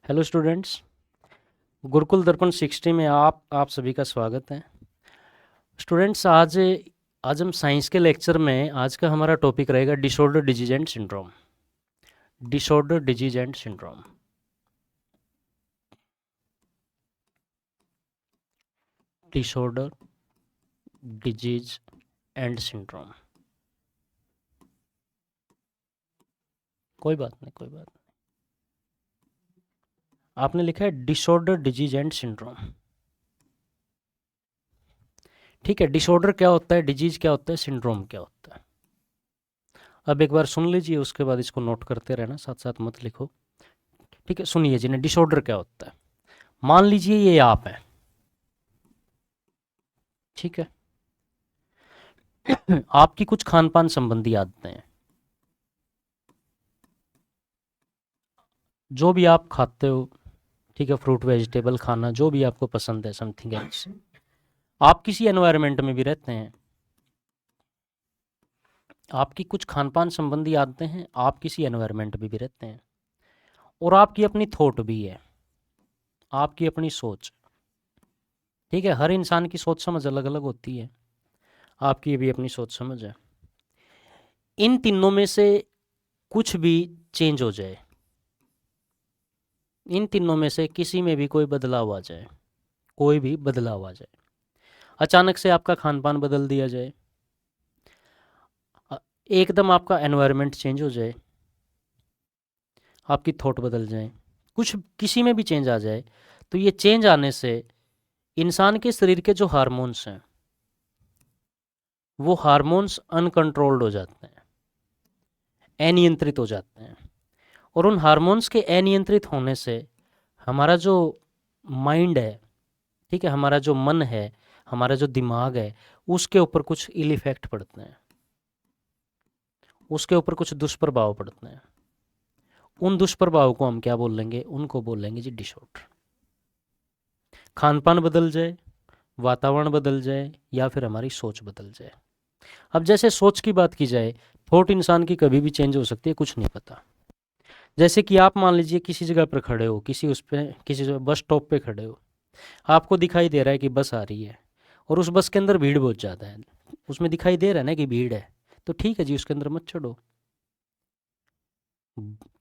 Hello students, Gurukul दर्पण 60 में आप सभी का स्वागत है। स्टूडेंट्स, आज हम साइंस के लेक्चर में आज का हमारा टॉपिक रहेगा disorder disease and syndrome. Disorder disease and syndrome. Disorder disease and syndrome. कोई बात नहीं, कोई बात नहीं। आपने लिखा है डिसऑर्डर डिजीज एंड सिंड्रोम। ठीक है, डिसऑर्डर क्या होता है, डिजीज क्या होता है, सिंड्रोम क्या होता है। अब एक बार सुन लीजिए, उसके बाद इसको नोट करते रहना, साथ साथ मत लिखो। ठीक है, सुनिए जी ने, डिसऑर्डर क्या होता है। मान लीजिए ये आप हैं, ठीक है। आपकी कुछ खान पान संबंधी आदतें हैं, जो भी आप खाते हो, ठीक है, फ्रूट वेजिटेबल खाना जो भी आपको पसंद है, समथिंग एल्स। आप किसी एनवायरनमेंट में भी रहते हैं, आपकी कुछ खान पान संबंधी आदतें हैं, आप किसी एनवायरनमेंट में भी रहते हैं, और आपकी अपनी थॉट भी है, आपकी अपनी सोच। ठीक है, हर इंसान की सोच समझ अलग अलग होती है, आपकी भी अपनी सोच समझ है। इन तीनों में से कुछ भी चेंज हो जाए, इन तीनों में से किसी में भी कोई बदलाव आ जाए, कोई भी बदलाव आ जाए, अचानक से आपका खान पान बदल दिया जाए, एकदम आपका एनवायरनमेंट चेंज हो जाए, आपकी थॉट बदल जाए, कुछ किसी में भी चेंज आ जाए, तो ये चेंज आने से इंसान के शरीर के जो हार्मोन्स हैं, वो हार्मोन्स अनकंट्रोल्ड हो जाते हैं, अनियंत्रित हो जाते हैं। और उन हार्मोन्स के अनियंत्रित होने से हमारा जो माइंड है, ठीक है, हमारा जो मन है, हमारा जो दिमाग है, उसके ऊपर कुछ इल इफेक्ट पड़ते हैं, उसके ऊपर कुछ दुष्प्रभाव पड़ते हैं। उन दुष्प्रभाव को हम क्या बोल लेंगे, उनको बोल लेंगे जी डिसऑर्डर। खान पान बदल जाए, वातावरण बदल जाए, या फिर हमारी सोच बदल जाए। अब जैसे सोच की बात की जाए, थॉट इंसान की कभी भी चेंज हो सकती है, कुछ नहीं पता। जैसे कि आप मान लीजिए किसी जगह पर खड़े हो, किसी बस स्टॉप पे खड़े हो, आपको दिखाई दे रहा है कि बस आ रही है, और उस बस के अंदर भीड़ बहुत ज़्यादा है, उसमें दिखाई दे रहा है ना कि भीड़ है, तो ठीक है जी, उसके अंदर मत चढ़ो।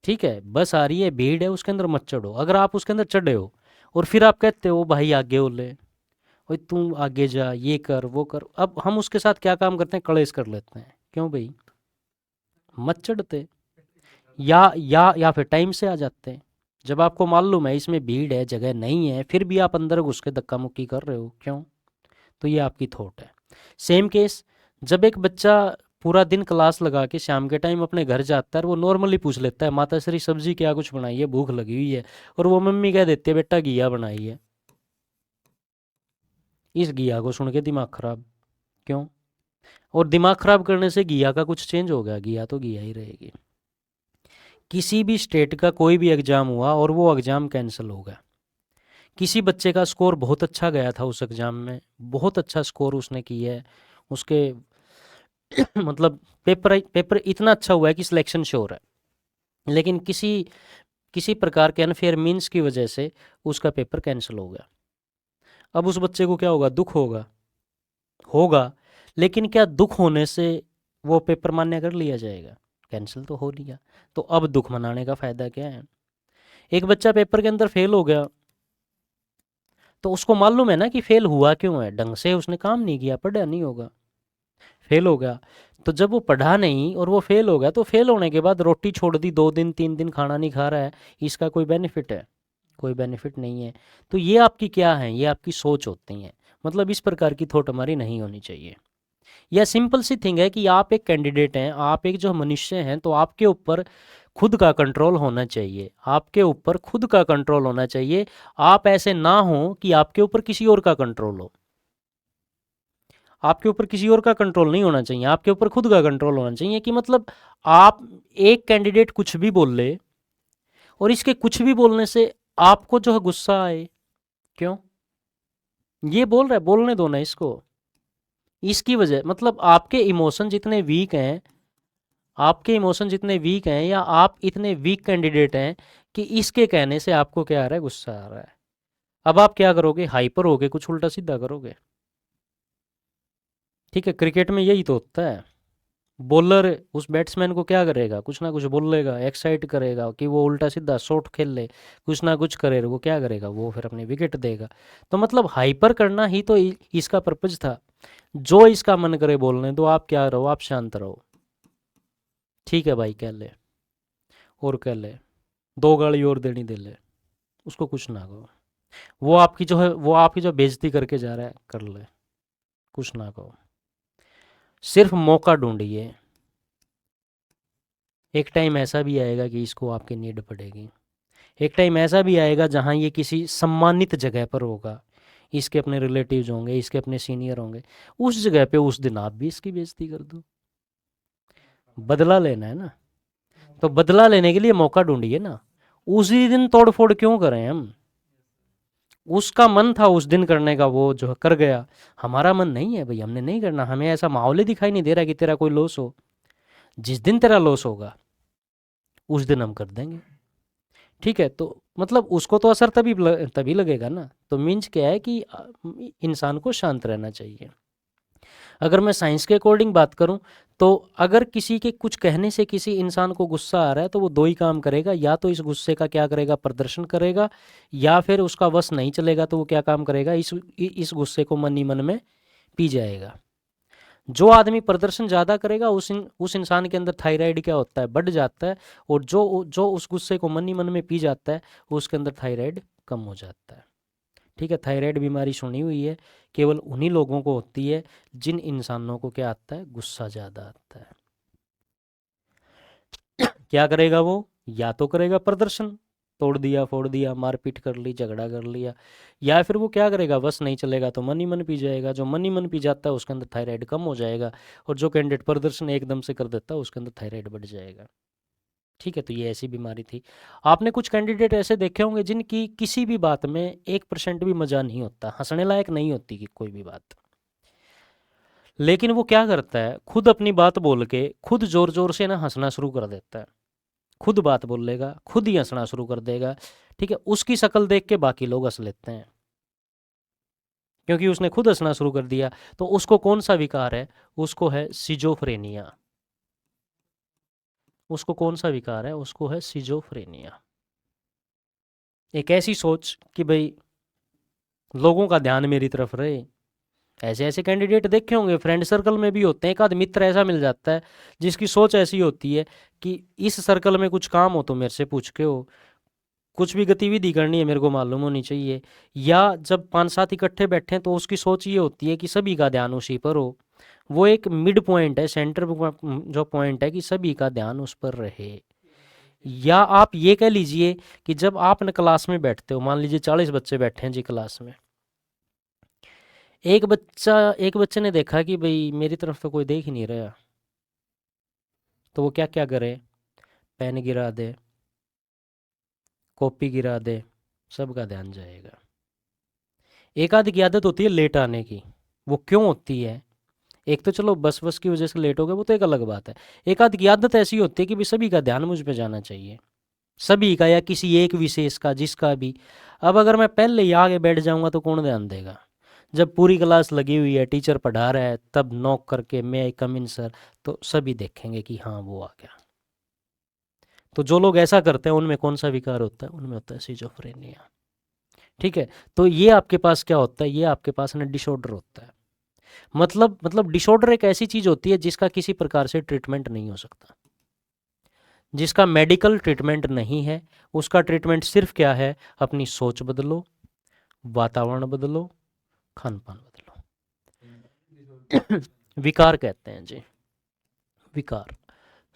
ठीक है, बस आ रही है, भीड़ है, उसके अंदर मत चढ़ो। अगर आप उसके अंदर चढ़े हो और फिर आप कहते हो भाई आगे हो ले, भाई तू आगे जा, ये कर वो कर, अब हम उसके साथ क्या काम करते हैं, कलेश कर लेते हैं। क्यों भाई, मत चढ़ते। या फिर टाइम से आ जाते हैं। जब आपको मालूम है इसमें भीड़ है, जगह नहीं है, फिर भी आप अंदर घुस के धक्का मुक्की कर रहे हो, क्यों? तो ये आपकी थॉट है। सेम केस, जब एक बच्चा पूरा दिन क्लास लगा के शाम के टाइम अपने घर जाता है, और वो नॉर्मली पूछ लेता है माता श्री सब्जी क्या कुछ बनाई है, भूख लगी हुई है, और वो मम्मी कह देती है बेटा घिया बनाई है। इस घिया को सुन के दिमाग खराब, क्यों? और दिमाग खराब करने से घिया का कुछ चेंज हो गया? घिया तो घिया ही रहेगी। किसी भी स्टेट का कोई भी एग्ज़ाम हुआ और वो एग्ज़ाम कैंसिल हो गया, किसी बच्चे का स्कोर बहुत अच्छा गया था उस एग्ज़ाम में, बहुत अच्छा स्कोर उसने किया है, उसके मतलब पेपर पेपर इतना अच्छा हुआ है कि सिलेक्शन श्योर है, लेकिन किसी किसी प्रकार के अनफेयर मीन्स की वजह से उसका पेपर कैंसिल हो गया। अब उस बच्चे को क्या होगा, दुख होगा, होगा। लेकिन क्या दुख होने से वो पेपर मान्य कर लिया जाएगा? कैंसिल तो हो लिया। तो अब दुख मनाने का फ़ायदा क्या है? एक बच्चा पेपर के अंदर फेल हो गया, तो उसको मालूम है ना कि फेल हुआ क्यों है, ढंग से उसने काम नहीं किया, पढ़ा नहीं होगा, फेल हो गया। तो जब वो पढ़ा नहीं और वो फेल हो गया, तो फेल होने के बाद रोटी छोड़ दी, 2 दिन 3 दिन खाना नहीं खा रहा है, इसका कोई बेनिफिट है? कोई बेनिफिट नहीं है। तो ये आपकी क्या है, ये आपकी सोच होती है। मतलब इस प्रकार की थॉट हमारी नहीं होनी चाहिए। यह सिंपल सी थिंग है कि आप एक कैंडिडेट हैं, आप एक जो मनुष्य हैं, तो आपके ऊपर खुद का कंट्रोल होना चाहिए, आपके ऊपर खुद का कंट्रोल होना चाहिए। आप ऐसे ना हो कि आपके ऊपर किसी और का कंट्रोल हो, आपके ऊपर किसी और का कंट्रोल नहीं होना चाहिए, आपके ऊपर खुद का कंट्रोल होना चाहिए। कि मतलब आप, एक कैंडिडेट कुछ भी बोल ले, और इसके कुछ भी बोलने से आपको जो है गुस्सा आए, क्यों? ये बोल रहा है, बोलने दो ना इसको। इसकी वजह मतलब आपके इमोशन जितने वीक हैं, आपके इमोशन जितने वीक हैं, या आप इतने वीक कैंडिडेट हैं कि इसके कहने से आपको क्या आ रहा है, गुस्सा आ रहा है। अब आप क्या करोगे, हाइपर होगे, कुछ उल्टा सीधा करोगे। ठीक है, क्रिकेट में यही तो होता है। बॉलर उस बैट्समैन को क्या करेगा, कुछ ना कुछ बोलेगा, एक्साइट करेगा कि वो उल्टा सीधा शॉट खेल ले, कुछ ना कुछ करे, वो क्या करेगा, वो फिर अपनी विकेट देगा। तो मतलब हाइपर करना ही तो इसका पर्पज था। जो इसका मन करे बोलने दो, आप क्या रहो, आप शांत रहो। ठीक है भाई, कह ले और कह ले, दो गाली और देनी दे ले, उसको कुछ ना कहो। वो आपकी जो है, वो आपकी जो बेइज्जती करके जा रहा है, कर ले, कुछ ना कहो। सिर्फ मौका ढूंढिए। एक टाइम ऐसा भी आएगा कि इसको आपकी नीड पड़ेगी। एक टाइम ऐसा भी आएगा जहाँ ये किसी सम्मानित जगह पर होगा, इसके अपने रिलेटिव्स होंगे, इसके अपने सीनियर होंगे। उस जगह पे उस दिन आप भी इसकी बेइज्जती कर दो। बदला लेना है ना, तो बदला लेने के लिए मौका ढूंढिए ना। उसी दिन तोड़ फोड़ क्यों करें हम। उसका मन था उस दिन करने का, वो जो कर गया। हमारा मन नहीं है भाई, हमने नहीं करना। हमें ऐसा माहौल ही दिखाई नहीं दे रहा कि तेरा कोई लॉस हो। जिस दिन तेरा लॉस होगा उस दिन हम कर देंगे। ठीक है, तो मतलब उसको तो असर तभी तभी लगेगा ना। तो मीन्स क्या है कि इंसान को शांत रहना चाहिए। अगर मैं साइंस के अकॉर्डिंग बात करूं, तो अगर किसी के कुछ कहने से किसी इंसान को गुस्सा आ रहा है, तो वो दो ही काम करेगा। या तो इस गुस्से का क्या करेगा, प्रदर्शन करेगा, या फिर उसका वश नहीं चलेगा तो वो क्या काम करेगा, इस गुस्से को मन ही मन में पी जाएगा। जो आदमी प्रदर्शन ज़्यादा करेगा, उस इंसान के अंदर थायराइड क्या होता है, बढ़ जाता है। और जो जो उस गुस्से को मन ही मन में पी जाता है, उसके अंदर थायराइड कम हो जाता है। ठीक है, थायराइड बीमारी सुनी हुई है, केवल उन्हीं लोगों को होती है जिन इंसानों को क्या आता है, गुस्सा ज़्यादा आता है। क्या करेगा वो, या तो करेगा प्रदर्शन, तोड़ दिया फोड़ दिया, मारपीट कर ली, झगड़ा कर लिया। या फिर वो क्या करेगा, बस नहीं चलेगा तो मन ही मन पी जाएगा। जो मन ही मन पी जाता है उसके अंदर थायराइड कम हो जाएगा। और जो कैंडिडेट प्रदर्शन एकदम से कर देता है उसके अंदर थायराइड बढ़ जाएगा। ठीक है, तो ये ऐसी बीमारी थी। आपने कुछ कैंडिडेट ऐसे देखे होंगे जिनकी किसी भी बात में 1% भी मजा नहीं होता, हंसने लायक नहीं होती कि कोई भी बात। लेकिन वो क्या करता है, खुद अपनी बात बोल के खुद जोर जोर से ना हंसना शुरू कर देता है। खुद बात बोल लेगा, खुद ही हंसना शुरू कर देगा। ठीक है, उसकी शक्ल देख के बाकी लोग हंस लेते हैं, क्योंकि उसने खुद हंसना शुरू कर दिया। तो उसको कौन सा विकार है, उसको है सिजोफ्रेनिया। उसको कौन सा विकार है, उसको है सिजोफ्रेनिया। एक ऐसी सोच कि भाई लोगों का ध्यान मेरी तरफ रहे। ऐसे ऐसे कैंडिडेट देखे होंगे, फ्रेंड सर्कल में भी होते हैं। एक आध मित्र ऐसा मिल जाता है जिसकी सोच ऐसी होती है कि इस सर्कल में कुछ काम हो तो मेरे से पूछ के हो, कुछ भी गतिविधि करनी है मेरे को मालूम होनी चाहिए। या जब 5-7 इकट्ठे बैठे हैं तो उसकी सोच ये होती है कि सभी का ध्यान उसी पर हो। वो एक मिड पॉइंट है, सेंटर जो पॉइंट है कि सभी का ध्यान उस पर रहे। या आप ये कह लीजिए कि जब आप न क्लास में बैठते हो, मान लीजिए 40 बच्चे बैठे हैं जी क्लास में। एक बच्चे ने देखा कि भाई मेरी तरफ तो कोई देख ही नहीं रहा, तो वो क्या क्या करे, पेन गिरा दे, कॉपी गिरा दे, सबका ध्यान जाएगा। एक आध की आदत होती है लेट आने की। वो क्यों होती है, एक तो चलो बस बस की वजह से लेट हो गए, वो तो एक अलग बात है। एक आध की आदत ऐसी होती है कि भाई सभी का ध्यान मुझ पे जाना चाहिए, सभी का, या किसी एक विशेष का, जिसका भी। अब अगर मैं पहले ही आगे बैठ जाऊंगा तो कौन ध्यान देगा। जब पूरी क्लास लगी हुई है, टीचर पढ़ा रहा है, तब नॉक करके मे आई कम इन सर, तो सभी देखेंगे कि हाँ वो आ गया। तो जो लोग ऐसा करते हैं उनमें कौन सा विकार होता है, उनमें होता है सिजोफ्रेनिया। ठीक है, तो ये आपके पास क्या होता है, ये आपके पास ना डिसऑर्डर होता है। मतलब डिसऑर्डर एक ऐसी चीज होती है जिसका किसी प्रकार से ट्रीटमेंट नहीं हो सकता, जिसका मेडिकल ट्रीटमेंट नहीं है। उसका ट्रीटमेंट सिर्फ क्या है, अपनी सोच बदलो, वातावरण बदलो, खान पान बदलो। विकार कहते हैं जी, विकार।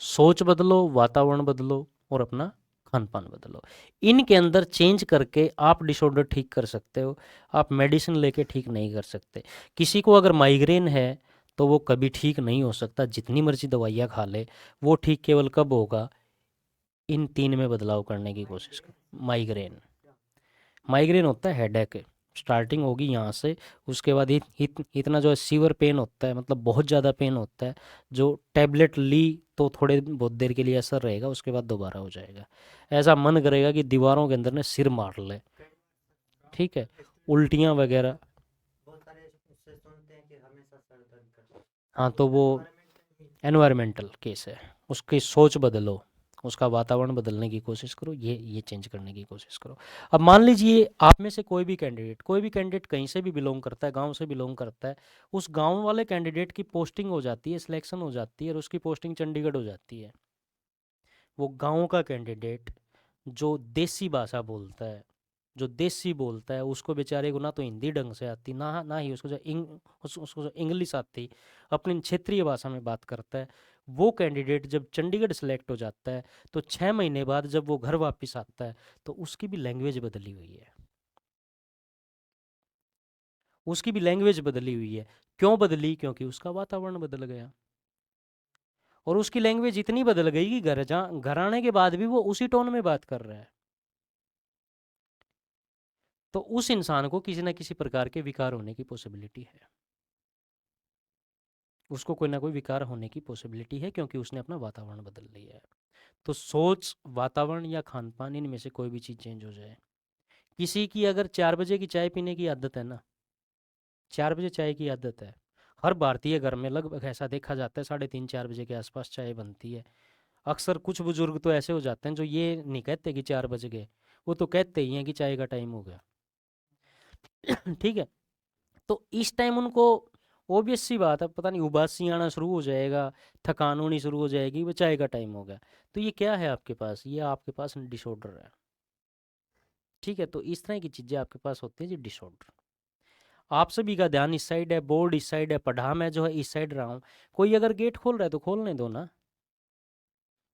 सोच बदलो, वातावरण बदलो, और अपना खान पान बदलो। इनके अंदर चेंज करके आप डिसऑर्डर ठीक कर सकते हो। आप मेडिसिन लेके ठीक नहीं कर सकते। किसी को अगर माइग्रेन है तो वो कभी ठीक नहीं हो सकता, जितनी मर्जी दवाइयाँ खा ले। वो ठीक केवल कब होगा, इन तीन में बदलाव करने की कोशिश करें। माइग्रेन, माइग्रेन होता है हेडेक, स्टार्टिंग होगी यहाँ से, उसके बाद इतना जो है सीवर पेन होता है, मतलब बहुत ज़्यादा पेन होता है, जो टैबलेट ली तो थोड़े बहुत देर के लिए असर रहेगा, उसके बाद दोबारा हो जाएगा। ऐसा मन करेगा कि दीवारों के अंदर ने सिर मार ले। ठीक है, उल्टियाँ वगैरह। हाँ, तो वो एनवायरमेंटल केस है। उसकी सोच बदलो, उसका वातावरण बदलने की कोशिश करो, ये चेंज करने की कोशिश करो। अब मान लीजिए आप में से कोई भी कैंडिडेट कहीं से भी बिलोंग करता है, गांव से बिलोंग करता है, उस गांव वाले कैंडिडेट की पोस्टिंग हो जाती है, सिलेक्शन हो जाती है, और उसकी पोस्टिंग चंडीगढ़ हो जाती है। वो गांव का कैंडिडेट जो देसी भाषा बोलता है, जो देसी बोलता है, उसको बेचारे को ना तो हिंदी ढंग से आती, ना ना ही उसको उसको जो इंग्लिश आती, अपनी क्षेत्रीय भाषा में बात करता है, वो कैंडिडेट जब चंडीगढ़ सेलेक्ट हो जाता है, तो 6 महीने बाद जब वो घर वापस आता है, तो उसकी भी लैंग्वेज बदली हुई है। उसकी भी लैंग्वेज बदली हुई है। क्यों बदली? क्योंकि उसका वातावरण बदल गया। और उसकी लैंग्वेज इतनी बदल गई कि घर आने के बाद भी वो उसी टोन में बात कर रहा है। तो उस इंसान को किसी न किसी प्रकार के विकार होने की पॉसिबिलिटी है। उसको कोई ना कोई विकार होने की पॉसिबिलिटी है, क्योंकि उसने अपना वातावरण बदल लिया है। तो सोच, वातावरण या खान पान, इनमें से कोई भी चीज़ चेंज हो जाए। किसी की अगर 4 बजे की चाय पीने की आदत है ना, 4 बजे चाय की आदत है, हर भारतीय घर में लगभग ऐसा देखा जाता है, 3:30 4 बजे के आसपास चाय बनती है। अक्सर कुछ बुजुर्ग तो ऐसे हो जाते हैं जो ये नहीं कहते कि 4 बज गए, वो तो कहते ही हैं कि चाय का टाइम हो गया। ठीक है, तो इस टाइम उनको ऑब्वियस सी बात है, पता नहीं उबासी आना शुरू हो जाएगा, थकान होनी शुरू हो जाएगी, वो चाय का टाइम हो गया। तो ये क्या है आपके पास? ये आपके पास डिसऑर्डर है। ठीक है, तो इस तरह की चीज़ें आपके पास होती है जी, डिसऑर्डर। आप सभी का ध्यान इस साइड है, बोर्ड इस साइड है, पढ़ा मैं जो है इस साइड रहा हूँ। कोई अगर गेट खोल रहा है तो खोलने दो ना,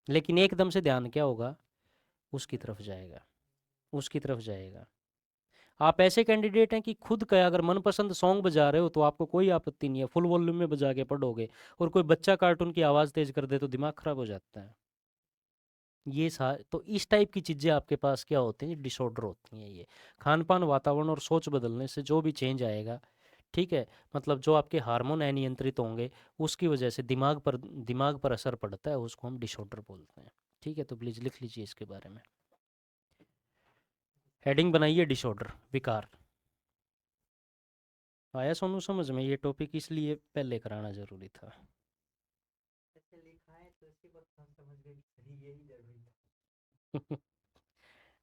लेकिन एकदम से ध्यान क्या होगा? उसकी तरफ जाएगा, उसकी तरफ जाएगा। आप ऐसे कैंडिडेट हैं कि खुद का अगर मनपसंद सॉन्ग बजा रहे हो तो आपको कोई आपत्ति नहीं है, फुल वॉल्यूम में बजा के पढ़ोगे, और कोई बच्चा कार्टून की आवाज़ तेज कर दे तो दिमाग खराब हो जाता है। ये सा तो इस टाइप की चीज़ें आपके पास क्या होती हैं? डिसऑर्डर होती हैं ये। खान पान, वातावरण और सोच बदलने से जो भी चेंज आएगा, ठीक है, मतलब जो आपके हार्मोन अनियंत्रित होंगे, उसकी वजह से दिमाग पर असर पड़ता है, उसको हम डिसऑर्डर बोलते हैं। ठीक है, तो प्लीज़ लिख लीजिए इसके बारे में। हेडिंग बनाइए डिसऑर्डर, विकार। आया सोनू समझ में? ये टॉपिक इसलिए पहले कराना जरूरी था।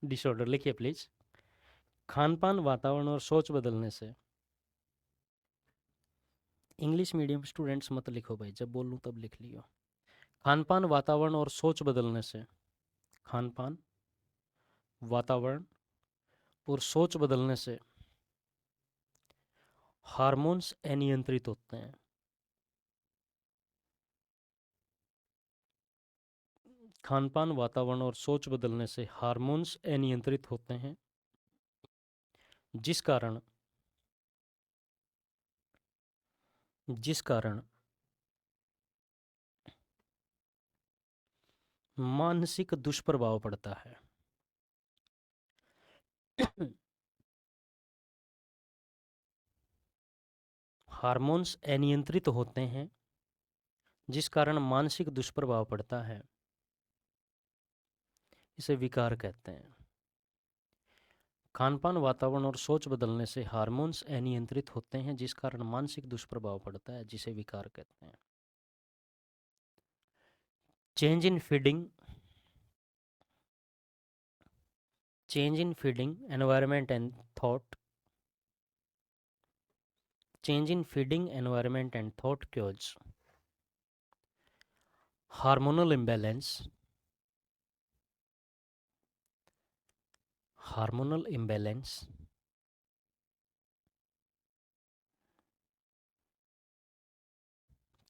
डिसऑर्डर लिखिए प्लीज। खान पान, वातावरण और सोच बदलने से। इंग्लिश मीडियम स्टूडेंट्स मत लिखो भाई, जब बोलूँ तब लिख लियो। खान पान, वातावरण और सोच बदलने से। खान पान, वातावरण और सोच बदलने से हार्मोन्स अनियंत्रित होते हैं। खान पान, वातावरण और सोच बदलने से हार्मोन्स अनियंत्रित होते हैं, जिस कारण जिस कारण मानसिक दुष्प्रभाव पड़ता है। हार्मोन्स अनियंत्रित होते हैं, जिस कारण मानसिक दुष्प्रभाव पड़ता है, इसे विकार कहते हैं। खानपान, वातावरण और सोच बदलने से हार्मोन्स अनियंत्रित होते हैं, जिस कारण मानसिक दुष्प्रभाव पड़ता है, जिसे विकार कहते हैं। Change in feeding environment and thought change in feeding environment and thought chaos hormonal imbalance hormonal imbalance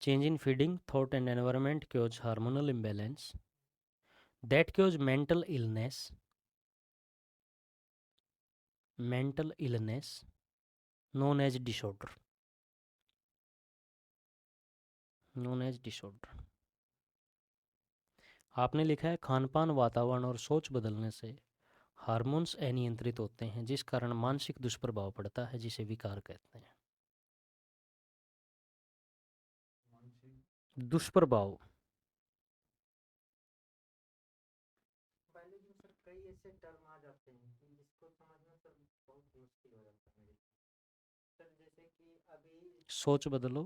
change in feeding thought and environment cause hormonal imbalance that cause mental illness known as disorder। आपने लिखा है खान पान, वातावरण और सोच बदलने से hormones अनियंत्रित होते हैं जिस कारण मानसिक दुष्प्रभाव पड़ता है जिसे विकार कहते हैं। दुष्प्रभाव। बायोलॉजी में सर कई ऐसे टर्म आ जाते हैं कि जिसको समझना सर बहुत मुश्किल हो जाता है मेरे लिए। सर जैसे कि अभी सोच बदलो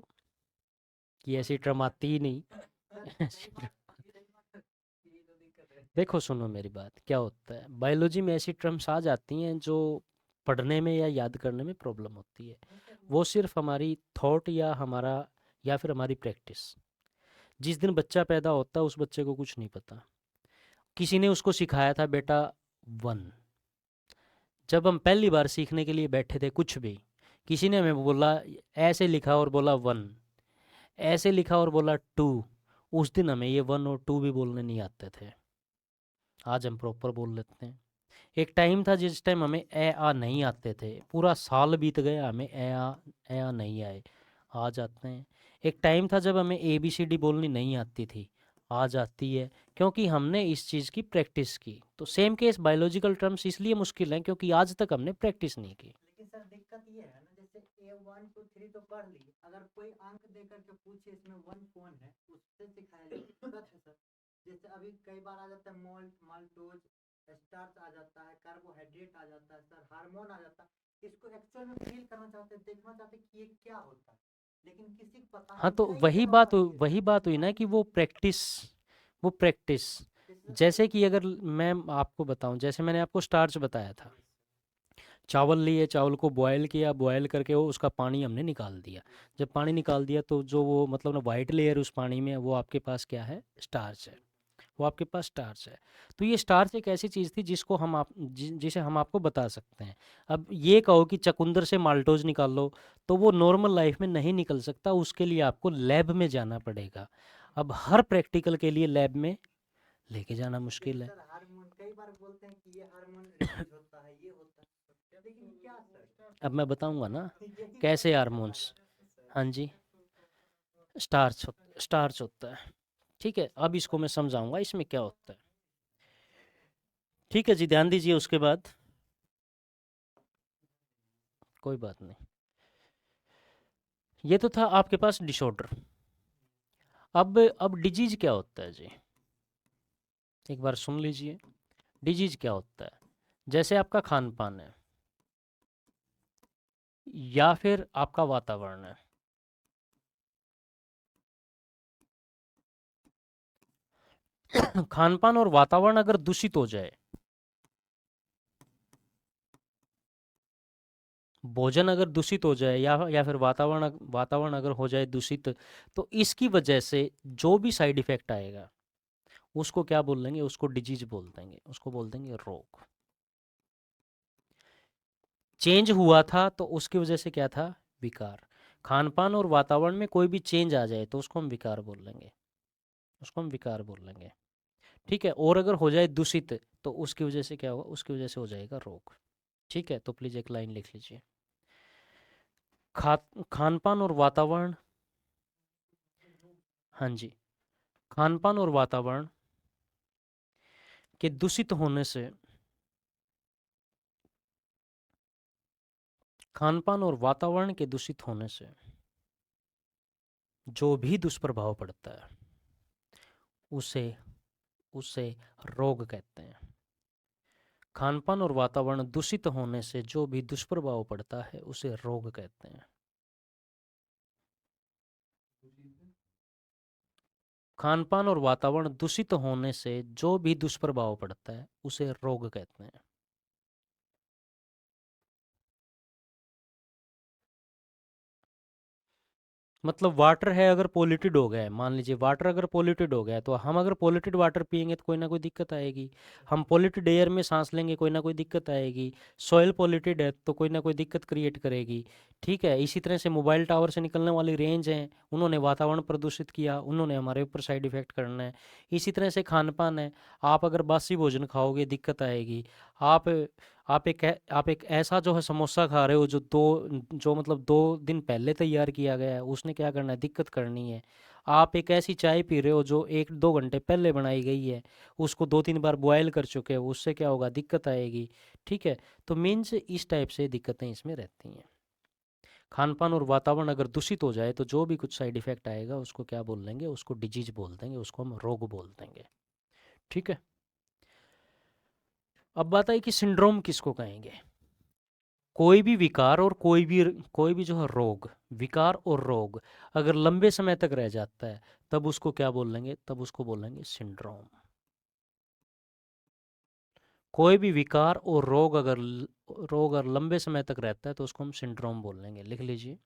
कि ऐसी टर्म आती ही नहीं। सही बात सही बात ये तो दिक्कत है। देखो सुनो मेरी बात, क्या होता है बायोलॉजी में ऐसी टर्म्स आ जाती हैं जो पढ़ने में या याद करने में प्रॉब्लम होती है। नहीं सर वो सिर्फ हमारी थॉट या हमारा या फिर हमारी प्रैक्टिस। जिस दिन बच्चा पैदा होता है उस बच्चे को कुछ नहीं पता। किसी ने उसको सिखाया था बेटा वन। जब हम पहली बार सीखने के लिए बैठे थे कुछ भी, किसी ने हमें बोला ऐसे लिखा और बोला वन, ऐसे लिखा और बोला टू, उस दिन हमें ये वन और टू भी बोलने नहीं आते थे। आज हम प्रॉपर बोल लेते हैं। एक टाइम था जिस टाइम हमें ए आ नहीं आते थे, पूरा साल बीत गया हमें ए आ नहीं आए, आज आते हैं। एक टाइम था जब हमें ए बी सी डी बोलनी नहीं आती थी, आज आती है, क्योंकि हमने इस चीज़ की प्रैक्टिस की। तो सेम केस बायोलॉजिकल टर्म्स इसलिए मुश्किल हैं क्योंकि आज तक हमने प्रैक्टिस नहीं की। लेकिन सर दिक्कत ये है ना जैसे A1 2 3 तो पढ़ ली, अगर कोई अंक दे करके पूछे इसमें वन कौन है उससे सिखाया जाए दिक्कत है सर। जैसे अभी कई बार आ जाता है मोल्ट माल्टोज, स्टार्च आ जाता है, कार्बोहाइड्रेट आ जाता है सर, हार्मोन आ जाता है। इसको एक्चुअल में फील करना चाहते हैं, देखना चाहते हैं कि ये क्या होता है, लेकिन किसी को पता हाँ नहीं तो क्या ये वही क्या बात होता है ये। वही बात हुई ना कि वो प्रैक्टिस। इसलिए सर जैसे कि अगर मैं आपको बताऊं, जैसे मैंने आपको स्टार्च बताया था, चावल लिए, चावल को बॉयल किया, बॉयल करके वो उसका पानी हमने निकाल दिया। जब पानी निकाल दिया तो जो वो मतलब ना वाइट लेयर उस पानी में है, वो आपके पास क्या है, स्टार्च है। वो आपके पास स्टार्च है। तो ये स्टार्च एक ऐसी चीज़ थी जिसको जिसे हम आपको बता सकते हैं। अब ये कहो कि चकुंदर से माल्टोज निकाल लो, तो वो नॉर्मल लाइफ में नहीं निकल सकता, उसके लिए आपको लैब में जाना पड़ेगा। अब हर प्रैक्टिकल के लिए लैब में लेके जाना लेकिन मुश्किल है। सर हार्मोन कई बार बोलते हैं कि ये हार्मोन रिलीज होता है, ये होता है, लेकिन क्या सर। अब मैं बताऊंगा ना यही सर कैसे दिक्कत आ हार्मोन्स। जाता है। हाँ जी, स्टार्च होता है। ठीक है, अब इसको मैं समझाऊंगा इसमें क्या होता है। ठीक है जी, ध्यान दीजिए उसके बाद। कोई बात नहीं। ये तो था आपके पास डिसऑर्डर। अब डिजीज क्या होता है जी, एक बार सुन लीजिए। डिजीज क्या होता है, जैसे आपका खान पान है या फिर आपका वातावरण है। खान पान और वातावरण अगर दूषित हो जाए, भोजन अगर दूषित हो जाए या फिर वातावरण अगर हो जाए दूषित, तो इसकी वजह से जो भी साइड इफेक्ट आएगा उसको क्या बोल देंगे, उसको डिजीज बोल देंगे, उसको बोल देंगे रोग। चेंज हुआ था तो उसकी वजह से क्या था, विकार। खान पान और वातावरण में कोई भी चेंज आ जाए तो उसको हम विकार बोल लेंगे, उसको हम विकार बोल लेंगे। ठीक है, और अगर हो जाए दूषित तो उसकी वजह से क्या होगा, उसकी वजह से हो जाएगा रोग। ठीक है, तो प्लीज़ एक लाइन लिख लीजिए। खा खान पान और वातावरण। हाँ जी, खान पान और वातावरण के दूषित होने से, खान पान और वातावरण के दूषित होने से जो भी दुष्प्रभाव पड़ता है उसे उसे रोग कहते हैं। खान पान और वातावरण दूषित होने से जो भी दुष्प्रभाव पड़ता है उसे रोग कहते हैं। खान पान और वातावरण दूषित होने से जो भी दुष्प्रभाव पड़ता है उसे रोग कहते हैं। मतलब वाटर है अगर पोल्यूटेड हो गया है, मान लीजिए वाटर अगर पोल्यूटेड हो गया है, तो हम अगर पोल्यूटेड वाटर पियेंगे तो कोई ना कोई दिक्कत आएगी। हम पोल्यूटेड एयर में सांस लेंगे कोई ना कोई दिक्कत आएगी। सॉइल पोल्यूटेड है तो कोई ना कोई दिक्कत क्रिएट करेगी। ठीक है, इसी तरह से मोबाइल टावर से निकलने वाली रेंज हैं, उन्होंने वातावरण प्रदूषित किया, उन्होंने हमारे ऊपर साइड इफेक्ट करना है। इसी तरह से खान पान है, आप अगर बासी भोजन खाओगे दिक्कत आएगी। आप आप एक ऐसा जो है समोसा खा रहे हो जो मतलब 2 दिन पहले तैयार किया गया है, उसने क्या करना है, दिक्कत करनी है। आप एक ऐसी चाय पी रहे हो जो 1-2 घंटे पहले बनाई गई है, उसको 2-3 बार बॉयल कर चुके हो, उससे क्या होगा, दिक्कत आएगी। ठीक है, तो मीन्स इस टाइप से दिक्कतें इसमें रहती हैं। खान पान और वातावरण अगर दूषित हो जाए तो जो भी कुछ साइड इफेक्ट आएगा उसको क्या बोल देंगे, उसको डिजीज बोल देंगे, उसको हम रोग बोल देंगे। ठीक है, अब बात आई कि सिंड्रोम किसको कहेंगे। कोई भी विकार और कोई भी जो है रोग, विकार और रोग अगर लंबे समय तक रह जाता है तब उसको क्या बोल लेंगे, तब उसको बोलेंगे सिंड्रोम। कोई भी विकार और रोग अगर लंबे समय तक रहता है तो उसको हम सिंड्रोम बोल लेंगे। लिख लीजिए।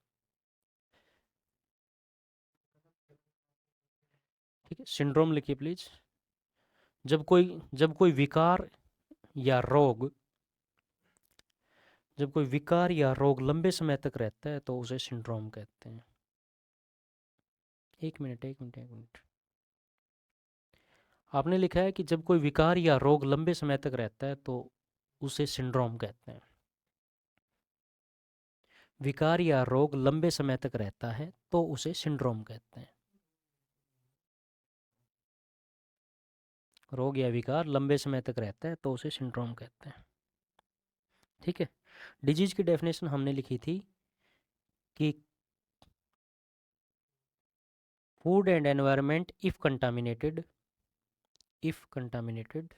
ठीक है, सिंड्रोम लिखिए प्लीज। जब कोई विकार या रोग जब कोई विकार या रोग लंबे समय तक रहता है तो उसे सिंड्रोम कहते हैं। एक मिनट एक मिनट एक मिनट, आपने लिखा है कि जब कोई विकार या रोग लंबे समय तक रहता है तो उसे सिंड्रोम कहते हैं। विकार या रोग लंबे समय तक रहता है तो उसे सिंड्रोम कहते हैं। रोग या विकार लंबे समय तक रहता है तो उसे सिंड्रोम कहते हैं। ठीक है, डिजीज की डेफिनेशन हमने लिखी थी कि food and environment if contaminated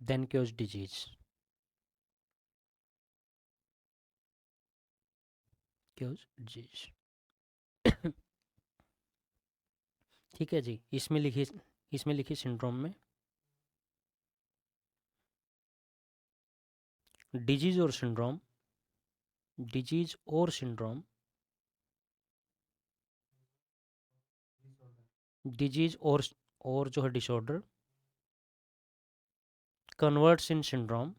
then cause disease। ठीक है जी, इसमें लिखी सिंड्रोम में डिजीज और सिंड्रोम, डिजीज और जो है disorder converts in syndrome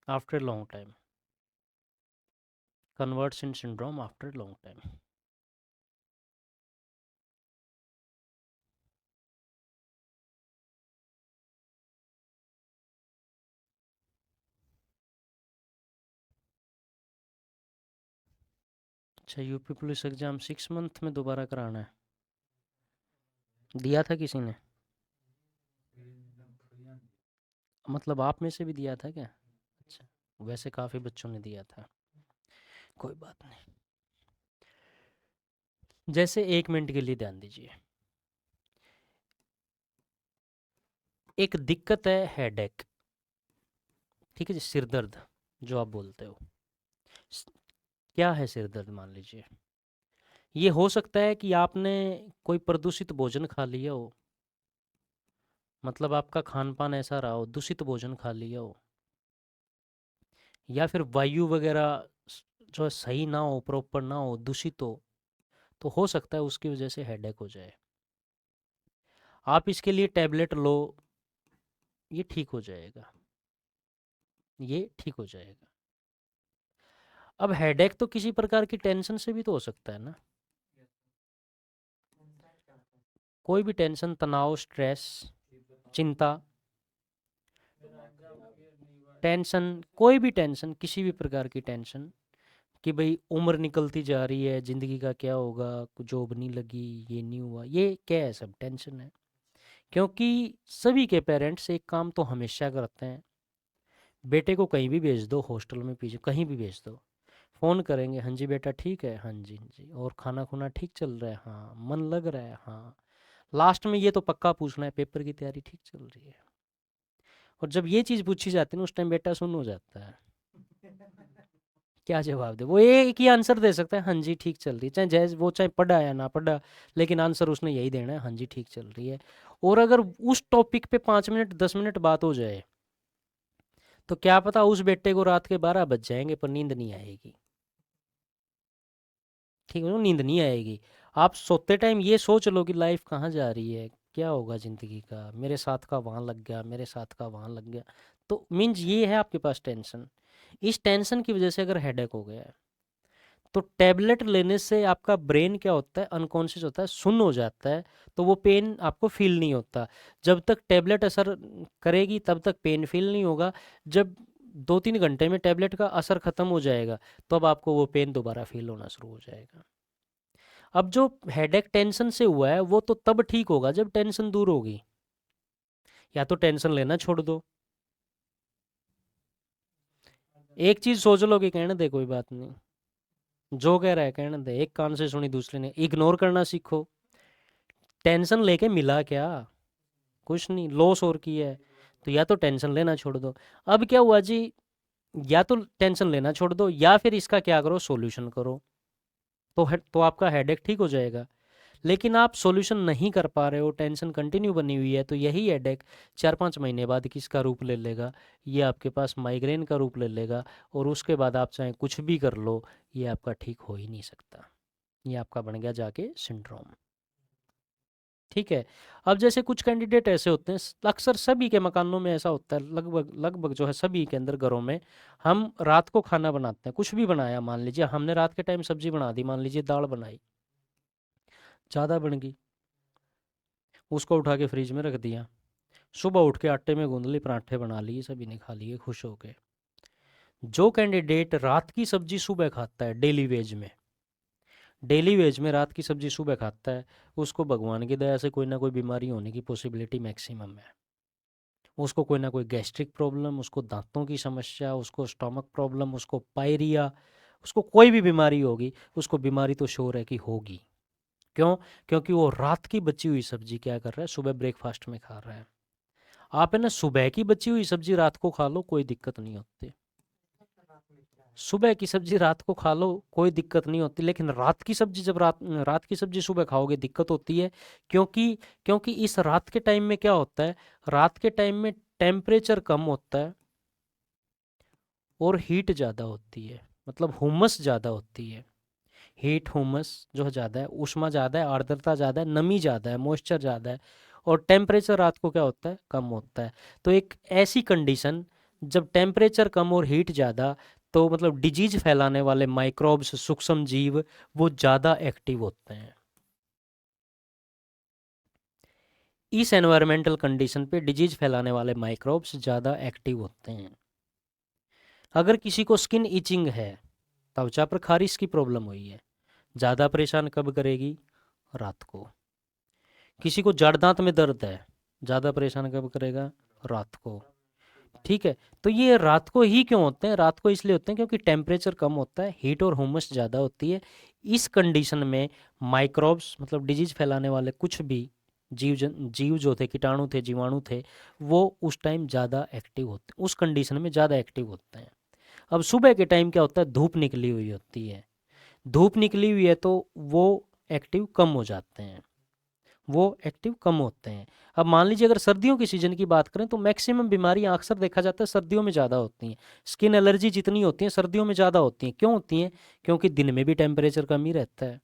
after long time, converts in syndrome after long time. अच्छा, यूपी पुलिस एग्जाम 6 मंथ में दोबारा कराना है, दिया था किसी ने, मतलब आप में से भी दिया था क्या? अच्छा, वैसे काफ़ी बच्चों ने दिया था, कोई बात नहीं। जैसे 1 मिनट के लिए ध्यान दीजिए, एक दिक्कत है हेडेक, ठीक है जी, सिर दर्द जो आप बोलते हो। क्या है सिर दर्द, मान लीजिए ये हो सकता है कि आपने कोई प्रदूषित भोजन खा लिया हो, मतलब आपका खान पान ऐसा रहा हो, दूषित भोजन खा लिया हो, या फिर वायु वगैरह जो है सही ना हो, प्रॉपर ना हो, दूषित हो हो सकता है उसकी वजह से हेडेक हो जाए। आप इसके लिए टैबलेट लो, ये ठीक हो जाएगा, ये ठीक हो जाएगा। अब हेडेक तो किसी प्रकार की टेंशन से भी तो हो सकता है ना, कोई भी टेंशन, तनाव, स्ट्रेस, चिंता, टेंशन, कोई भी टेंशन, किसी भी प्रकार की टेंशन कि भाई उम्र निकलती जा रही है, ज़िंदगी का क्या होगा, जॉब नहीं लगी, ये नहीं हुआ, ये क्या है, सब टेंशन है। क्योंकि सभी के पेरेंट्स एक काम तो हमेशा करते हैं, बेटे को कहीं भी भेज दो, हॉस्टल में पीछे कहीं भी भेज दो, फ़ोन करेंगे, हाँ जी बेटा ठीक है, हाँ जी हाँ जी, और खाना खुना ठीक चल रहा है, हाँ मन लग रहा है, हाँ, लास्ट में ये तो पक्का पूछना है पेपर की तैयारी ठीक चल रही है। और जब ये चीज़ पूछी जाती है ना उस टाइम बेटा सुन हो जाता है, क्या जवाब दे, वो एक ही आंसर दे सकता है, हाँ जी ठीक चल रही है, चाहे जैसे वो चाहे पढ़ा या ना पढ़ा, लेकिन आंसर उसने यही देना है, हाँ जी ठीक चल रही है। और अगर उस टॉपिक पे 5 मिनट 10 मिनट बात हो जाए तो क्या पता उस बेटे को रात के 12 बज जाएंगे पर नींद नहीं आएगी। ठीक है, नींद नहीं आएगी। आप सोते टाइम ये सोच लो कि लाइफ कहाँ जा रही है, क्या होगा ज़िंदगी का, मेरे साथ का वहाँ लग गया, मेरे साथ का वहाँ लग गया, तो मीन्स ये है आपके पास टेंशन। इस टेंशन की वजह से अगर हेडेक हो गया है तो टैबलेट लेने से आपका ब्रेन क्या होता है, अनकॉन्शियस होता है, सुन्न हो जाता है, तो वो पेन आपको फील नहीं होता। जब तक टैबलेट असर करेगी तब तक पेन फील नहीं होगा। जब 2-3 घंटे में टैबलेट का असर ख़त्म हो जाएगा, तो अब आपको वो पेन दोबारा फील होना शुरू हो जाएगा। अब जो हेडेक टेंशन से हुआ है वो तो तब ठीक होगा जब टेंशन दूर होगी। या तो टेंशन लेना छोड़ दो, एक चीज़ सोच लो कि कहने दे कोई बात नहीं, जो कह रहा है कहने दे, एक कान से सुनी दूसरे ने, इग्नोर करना सीखो। टेंशन लेके मिला क्या? कुछ नहीं, लॉस और की है। तो या तो टेंशन लेना छोड़ दो। अब क्या हुआ जी, या तो टेंशन लेना छोड़ दो या फिर इसका क्या करो, सॉल्यूशन करो, तो आपका हेडेक ठीक हो जाएगा। लेकिन आप सॉल्यूशन नहीं कर पा रहे हो, टेंशन कंटिन्यू बनी हुई है, तो यही हेडेक 4-5 महीने बाद किसका रूप ले लेगा, ये आपके पास माइग्रेन का रूप ले लेगा। और उसके बाद आप चाहे कुछ भी कर लो, ये आपका ठीक हो ही नहीं सकता, ये आपका बन गया जाके सिंड्रोम। ठीक है। अब जैसे कुछ कैंडिडेट ऐसे होते हैं, अक्सर सभी के मकानों में ऐसा होता है, लगभग लगभग जो है सभी के अंदर घरों में, हम रात को खाना बनाते हैं, कुछ भी बनाया, मान लीजिए हमने रात के टाइम सब्जी बना दी, मान लीजिए दाल बनाई, ज़्यादा बन गई, उसको उठा के फ्रिज में रख दिया, सुबह उठ के आटे में गूंद ली, पराठे बना लिए, सभी ने खा लिए खुश हो गए। जो कैंडिडेट रात की सब्जी सुबह खाता है, डेली वेज में रात की सब्जी सुबह खाता है, उसको भगवान की दया से कोई ना कोई बीमारी होने की पॉसिबिलिटी मैक्सिमम है। उसको कोई ना कोई गैस्ट्रिक प्रॉब्लम, उसको दांतों की समस्या, उसको स्टमक प्रॉब्लम, उसको पायरिया, उसको कोई भी बीमारी होगी, उसको बीमारी तो श्योर है कि होगी। क्यों? क्योंकि वो रात की बची हुई सब्जी क्या कर रहा है, सुबह ब्रेकफास्ट में खा रहा है। आप है ना सुबह की बची हुई सब्जी रात को खा लो, कोई दिक्कत नहीं होती। सुबह की सब्जी रात को खा लो, कोई दिक्कत नहीं होती। लेकिन रात की सब्जी जब रात की सब्जी सुबह खाओगे, दिक्कत होती है। क्योंकि क्योंकि इस रात के टाइम में क्या होता है, रात के टाइम में टेम्परेचर कम होता है और हीट ज़्यादा होती है, मतलब हुमस ज़्यादा होती है। हीट हुमस जो ज़्यादा है, ऊष्मा ज़्यादा है, आर्द्रता ज़्यादा है, नमी ज़्यादा है, मॉइस्चर ज़्यादा है, और टेम्परेचर रात को क्या होता है, कम होता है। तो एक ऐसी कंडीशन जब टेम्परेचर कम और हीट ज़्यादा, तो मतलब डिजीज फैलाने वाले माइक्रोब्स, सूक्ष्म जीव, वो ज़्यादा एक्टिव होते हैं। इस एनवायरमेंटल कंडीशन पे डिजीज फैलाने वाले माइक्रोब्स ज़्यादा एक्टिव होते हैं। अगर किसी को स्किन इचिंग है, त्वचा पर खारिश की प्रॉब्लम हुई है, ज़्यादा परेशान कब करेगी, रात को। किसी को जड़ दांत में दर्द है, ज़्यादा परेशान कब करेगा, रात को। ठीक है। तो ये रात को ही क्यों होते हैं, रात को इसलिए होते हैं क्योंकि टेम्परेचर कम होता है, हीट और हुमस ज़्यादा होती है। इस कंडीशन में माइक्रोब्स, मतलब डिजीज फैलाने वाले कुछ भी जीव जो थे, कीटाणु थे, जीवाणु थे, वो उस टाइम ज़्यादा एक्टिव होते, उस कंडीशन में ज़्यादा एक्टिव होते हैं। अब सुबह के टाइम क्या होता है, धूप निकली हुई होती है, धूप निकली हुई है तो वो एक्टिव कम हो जाते हैं, वो एक्टिव कम होते हैं। अब मान लीजिए अगर सर्दियों की सीजन की बात करें तो मैक्सिमम बीमारियां अक्सर देखा जाता है सर्दियों में ज़्यादा होती हैं। स्किन एलर्जी जितनी होती हैं सर्दियों में ज़्यादा होती हैं। क्यों होती हैं? क्योंकि दिन में भी टेम्परेचर कम ही रहता है,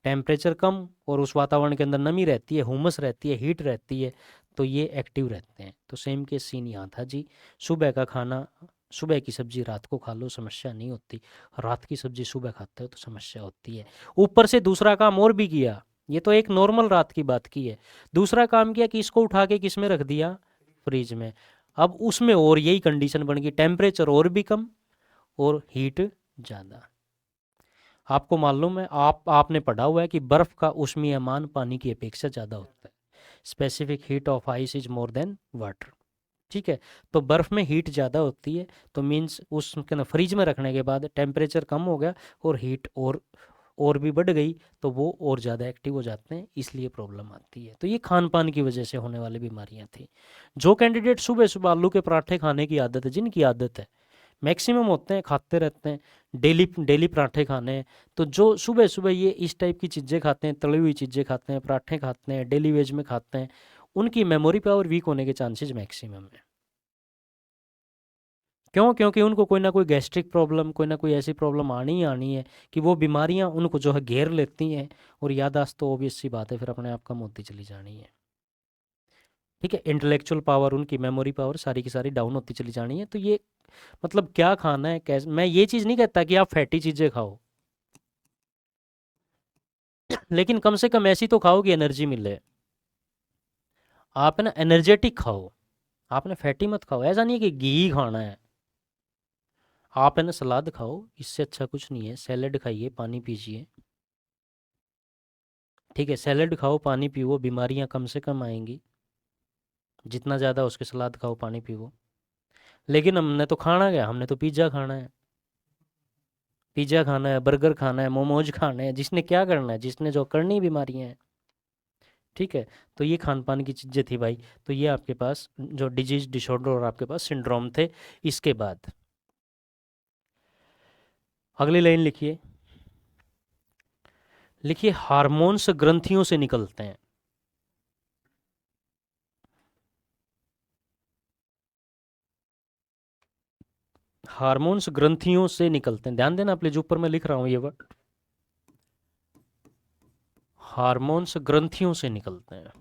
टेम्परेचर कम और उस वातावरण के अंदर नमी रहती है, हुमस रहती है, हीट रहती है, तो ये एक्टिव रहते हैं। तो सेम केस सीन यहाँ था जी। सुबह का खाना, सुबह की सब्जी रात को खा लो, समस्या नहीं होती। रात की सब्जी सुबह खाते हो तो समस्या होती है। ऊपर से दूसरा काम और भी किया, ये तो एक नॉर्मल रात की बात की है। दूसरा काम किया कि इसको उठा के किस में रख दिया, फ्रिज में। अब उसमें और यही कंडीशन बन गई, टेम्परेचर और भी कम और हीट ज़्यादा। आपको मालूम है, आपने पढ़ा हुआ है कि बर्फ़ का ऊष्मीयमान पानी की अपेक्षा ज़्यादा होता है। Specific heat of ice is more than water. ठीक है। तो बर्फ़ में हीट ज़्यादा होती है, तो मीन्स उसके ना फ्रिज में रखने के बाद टेम्परेचर कम हो गया और हीट और भी बढ़ गई, तो वो और ज़्यादा एक्टिव हो जाते हैं, इसलिए प्रॉब्लम आती है। तो ये खान पान की वजह से होने वाली बीमारियां थी। जो कैंडिडेट सुबह सुबह आलू के पराठे खाने की आदत है, जिनकी आदत है, मैक्सिमम होते हैं खाते रहते हैं, डेली डेली पराठे खाने हैं, तो जो सुबह सुबह ये इस टाइप की चीज़ें खाते हैं, तली हुई चीज़ें खाते हैं, पराठे खाते हैं, डेली वेज में खाते हैं, उनकी मेमोरी पावर वीक होने के चांसेस मैक्सिमम है। क्यों? क्योंकि उनको कोई ना कोई गैस्ट्रिक प्रॉब्लम, कोई ना कोई ऐसी प्रॉब्लम आनी ही आनी है कि वो बीमारियां उनको जो है घेर लेती हैं, और याददाश्त तो ऑब्वियस सी बात है फिर अपने आप कम होती चली जानी है। ठीक है। इंटेलेक्चुअल पावर, उनकी मेमोरी पावर सारी की सारी डाउन होती चली जानी है। तो ये मतलब क्या खाना है, कैसे, मैं ये चीज़ नहीं कहता कि आप फैटी चीज़ें खाओ, लेकिन कम से कम ऐसी तो खाओ कि एनर्जी मिले। आप है ना एनर्जेटिक खाओ, आपने फैटी मत खाओ, ऐसा नहीं है कि घी ही खाना है। आप है ना सलाद खाओ, इससे अच्छा कुछ नहीं है। सैलेड खाइए, पानी पीजिए, ठीक है। सैलेड खाओ, पानी पियो, बीमारियां कम से कम आएंगी। जितना ज़्यादा उसके सलाद खाओ, पानी पियो। लेकिन हमने तो खाना क्या, हमने तो पिज़्ज़ा खाना है। पिज़्ज़ा खाना है, बर्गर खाना है, मोमोज खाने हैं। जिसने क्या करना है, जिसने जो करनी बीमारियां हैं, ठीक है। तो ये खान पान की चीज़ें थी भाई। तो ये आपके पास जो डिजीज डिसऑर्डर और आपके पास सिंड्रोम थे। इसके बाद अगली लाइन लिखिए। लिखिए हार्मोन्स ग्रंथियों से निकलते हैं। हार्मोन्स ग्रंथियों से निकलते हैं, ध्यान देना आप जो ऊपर मैं लिख रहा हूँ ये वर्ड, हार्मोन्स ग्रंथियों से निकलते हैं।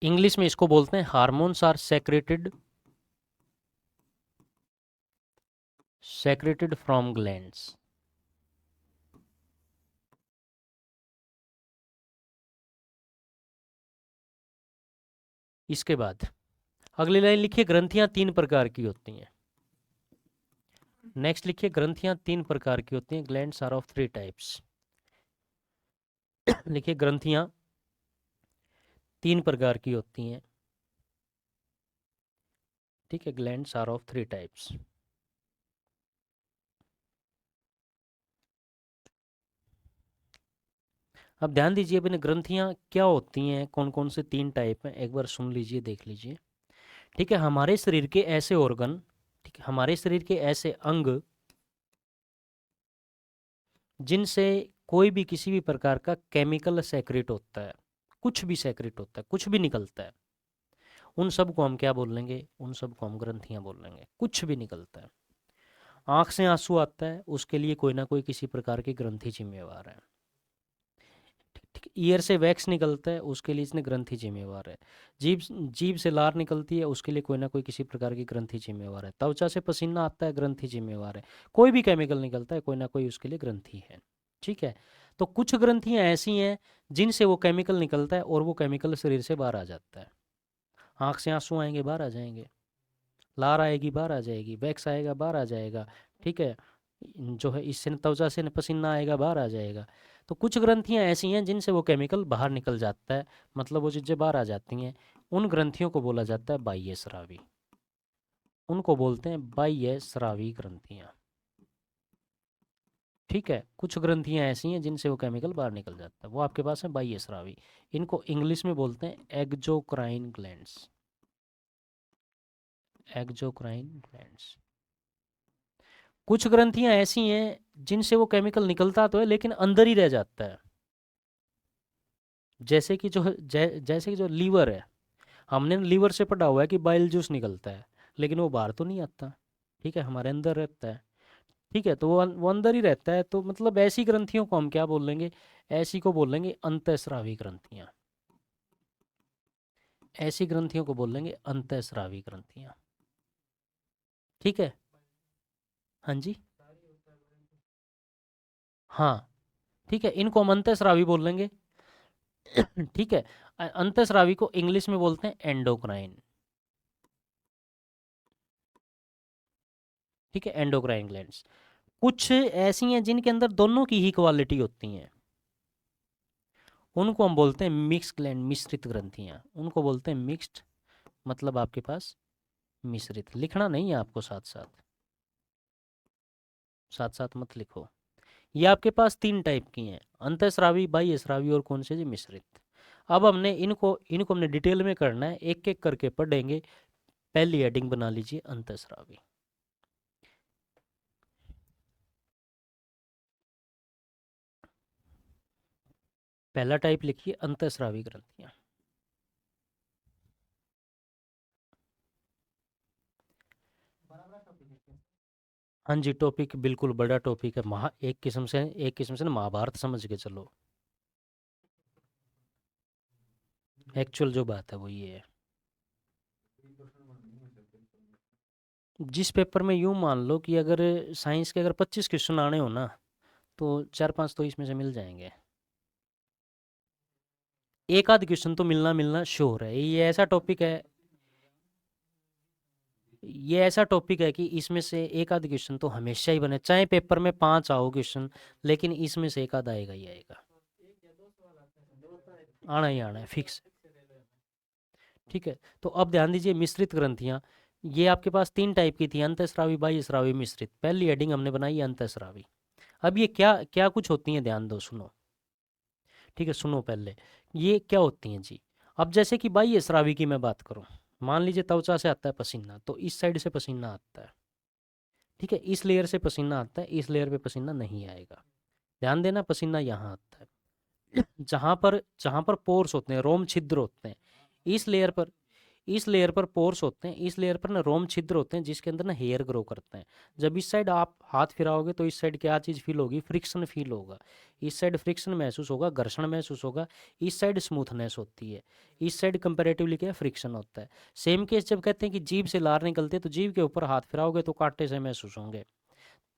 इंग्लिश में इसको बोलते हैं hormones are secreted from glands. इसके बाद अगली लाइन लिखिए, ग्रंथियां तीन प्रकार की होती हैं। नेक्स्ट लिखिए, ग्रंथियां तीन प्रकार की होती हैं। Glands are of three types. लिखिए ग्रंथियां तीन प्रकार की होती हैं, ठीक है। Glands are of three types. अब ध्यान दीजिए अपने, ग्रंथियां क्या होती हैं, कौन कौन से तीन टाइप हैं, एक बार सुन लीजिए, देख लीजिए, ठीक है। हमारे शरीर के ऐसे ऑर्गन, ठीक है, हमारे शरीर के ऐसे अंग जिनसे कोई भी किसी भी प्रकार का केमिकल सेक्रेट होता है, कुछ भी सेक्रेट होता है, कुछ भी निकलता है, उन सब को हम क्या बोल लेंगे, उन सब को हम ग्रंथियां बोल लेंगे। कुछ भी निकलता है, आंख से आंसू आता है, उसके लिए कोई ना कोई किसी प्रकार की ग्रंथि जिम्मेवार है, ठीक। ईयर से वैक्स निकलता है, उसके लिए इसने ग्रंथि जिम्मेवार है। जीभ जीभ से लार निकलती है, उसके लिए कोई ना कोई किसी प्रकार की ग्रंथि जिम्मेवार है। त्वचा से पसीना आता है, ग्रंथि जिम्मेवार है। कोई भी केमिकल निकलता है, कोई ना कोई उसके लिए ग्रंथि है, ठीक है। तो कुछ ग्रंथियां ऐसी हैं जिनसे वो केमिकल निकलता है और वो केमिकल शरीर से बाहर आ जाता है। आँख से आंसू आएंगे, बाहर आ जाएंगे, लार आएगी, बाहर आ जाएगी, वैक्स आएगा, बाहर आ जाएगा, ठीक है। जो है इससे त्वचा से पसीना आएगा, बाहर आ जाएगा। तो कुछ ग्रंथियां ऐसी हैं जिनसे वो केमिकल बाहर निकल जाता है, मतलब वो चीज़ें बाहर आ जाती हैं। उन ग्रंथियों को बोला जाता है बाह्य स्रावी। उनको बोलते हैं बाह्य स्रावी ग्रंथियां, ठीक है। कुछ ग्रंथियां ऐसी हैं जिनसे वो केमिकल बाहर निकल जाता है, वो आपके पास है बाह्य स्रावी। इनको इंग्लिश में बोलते हैं एक्जोक्राइन ग्लैंड्स। Exocrine glands. कुछ ग्रंथियां ऐसी हैं जिनसे वो केमिकल निकलता तो है लेकिन अंदर ही रह जाता है। जैसे कि जैसे कि जो लीवर है, हमने लीवर से पढ़ा हुआ है कि बाइल जूस निकलता है, लेकिन वो बाहर तो नहीं आता, ठीक है, हमारे अंदर रहता है, ठीक है। तो वो अंदर ही रहता है, तो मतलब ऐसी ग्रंथियों को हम क्या बोल लेंगे, ऐसी को बोल लेंगे अंतःस्रावी ग्रंथियां। ऐसी ग्रंथियों को बोल लेंगे अंतःस्रावी ग्रंथियां, ठीक है। हाँ जी, हाँ, ठीक है, इनको हम अंतःस्रावी बोल लेंगे, ठीक है। अंतःस्रावी को इंग्लिश में बोलते हैं एंडोक्राइन, ठीक है, एंडोक्राइन ग्लैंड्स। कुछ ऐसी हैं जिनके अंदर दोनों की ही क्वालिटी होती हैं, उनको हम बोलते हैं मिक्स ग्लैंड, मिश्रित ग्रंथियां, उनको बोलते हैं मिक्स्ड, मतलब आपके पास मिश्रित। लिखना नहीं है आपको, साथ साथ, साथ साथ मत लिखो। ये आपके पास तीन टाइप की हैं, अंतःस्रावी, बाह्यस्रावी और कौन से जी, मिश्रित। अब हमने इनको इनको हमने डिटेल में करना है, एक एक करके पढ़ेंगे। पहली हेडिंग बना लीजिए अंतःस्रावी। पहला टाइप लिखिए अंतःस्रावी ग्रंथियां। हाँ जी, टॉपिक बिल्कुल बड़ा टॉपिक है, एक किस्म से ना महाभारत समझ के चलो। एक्चुअल जो बात है वो ये है, जिस पेपर में यूं मान लो कि अगर साइंस के अगर 25 क्वेश्चन आने हो ना, तो 4-5 तो इसमें से मिल जाएंगे। एक आध क्वेश्चन तो मिलना मिलना श्योर है। ये ऐसा टॉपिक है, ये ऐसा टॉपिक है कि इसमें से एक आध क्वेश्चन तो हमेशा ही बने, चाहे पेपर में 5 आओ क्वेश्चन, लेकिन इसमें से एक आध आएगा ही आएगा, आना ही आना है, फिक्स। ठीक है, तो अब ध्यान दीजिए, मिश्रित ग्रंथियाँ, ये आपके पास 3 टाइप की थी, अंतःस्रावी, बाह्यस्रावी, मिश्रित। पहली हेडिंग हमने बनाई है अंतःस्रावी। अब ये क्या क्या कुछ होती हैं, ध्यान दो, सुनो। ठीक है, सुनो पहले, ये क्या होती हैं जी। अब जैसे कि बाह्यस्रावी की मैं बात करूं, मान लीजिए त्वचा से आता है पसीना, तो इस साइड से पसीना आता है। ठीक है, इस लेयर से पसीना आता है, इस लेयर पे पसीना नहीं आएगा। ध्यान देना, पसीना यहाँ आता है। जहाँ पर पोर्स होते हैं, रोम छिद्र होते हैं, इस लेयर पर, इस लेयर पर पोर्स होते हैं, इस लेयर पर ना रोम छिद्र होते हैं, जिसके अंदर ना हेयर ग्रो करते हैं। जब इस साइड आप हाथ फिराओगे तो इस साइड क्या चीज़ फील होगी, फ्रिक्शन फील होगा। इस साइड फ्रिक्शन महसूस होगा, घर्षण महसूस होगा। इस साइड स्मूथनेस होती है, इस साइड कंपैरेटिवली क्या फ्रिक्शन होता है। सेम केस जब कहते हैं कि जीभ से लार निकलते हैं, तो जीभ के ऊपर हाथ फिराओगे तो कांटे से महसूस होंगे।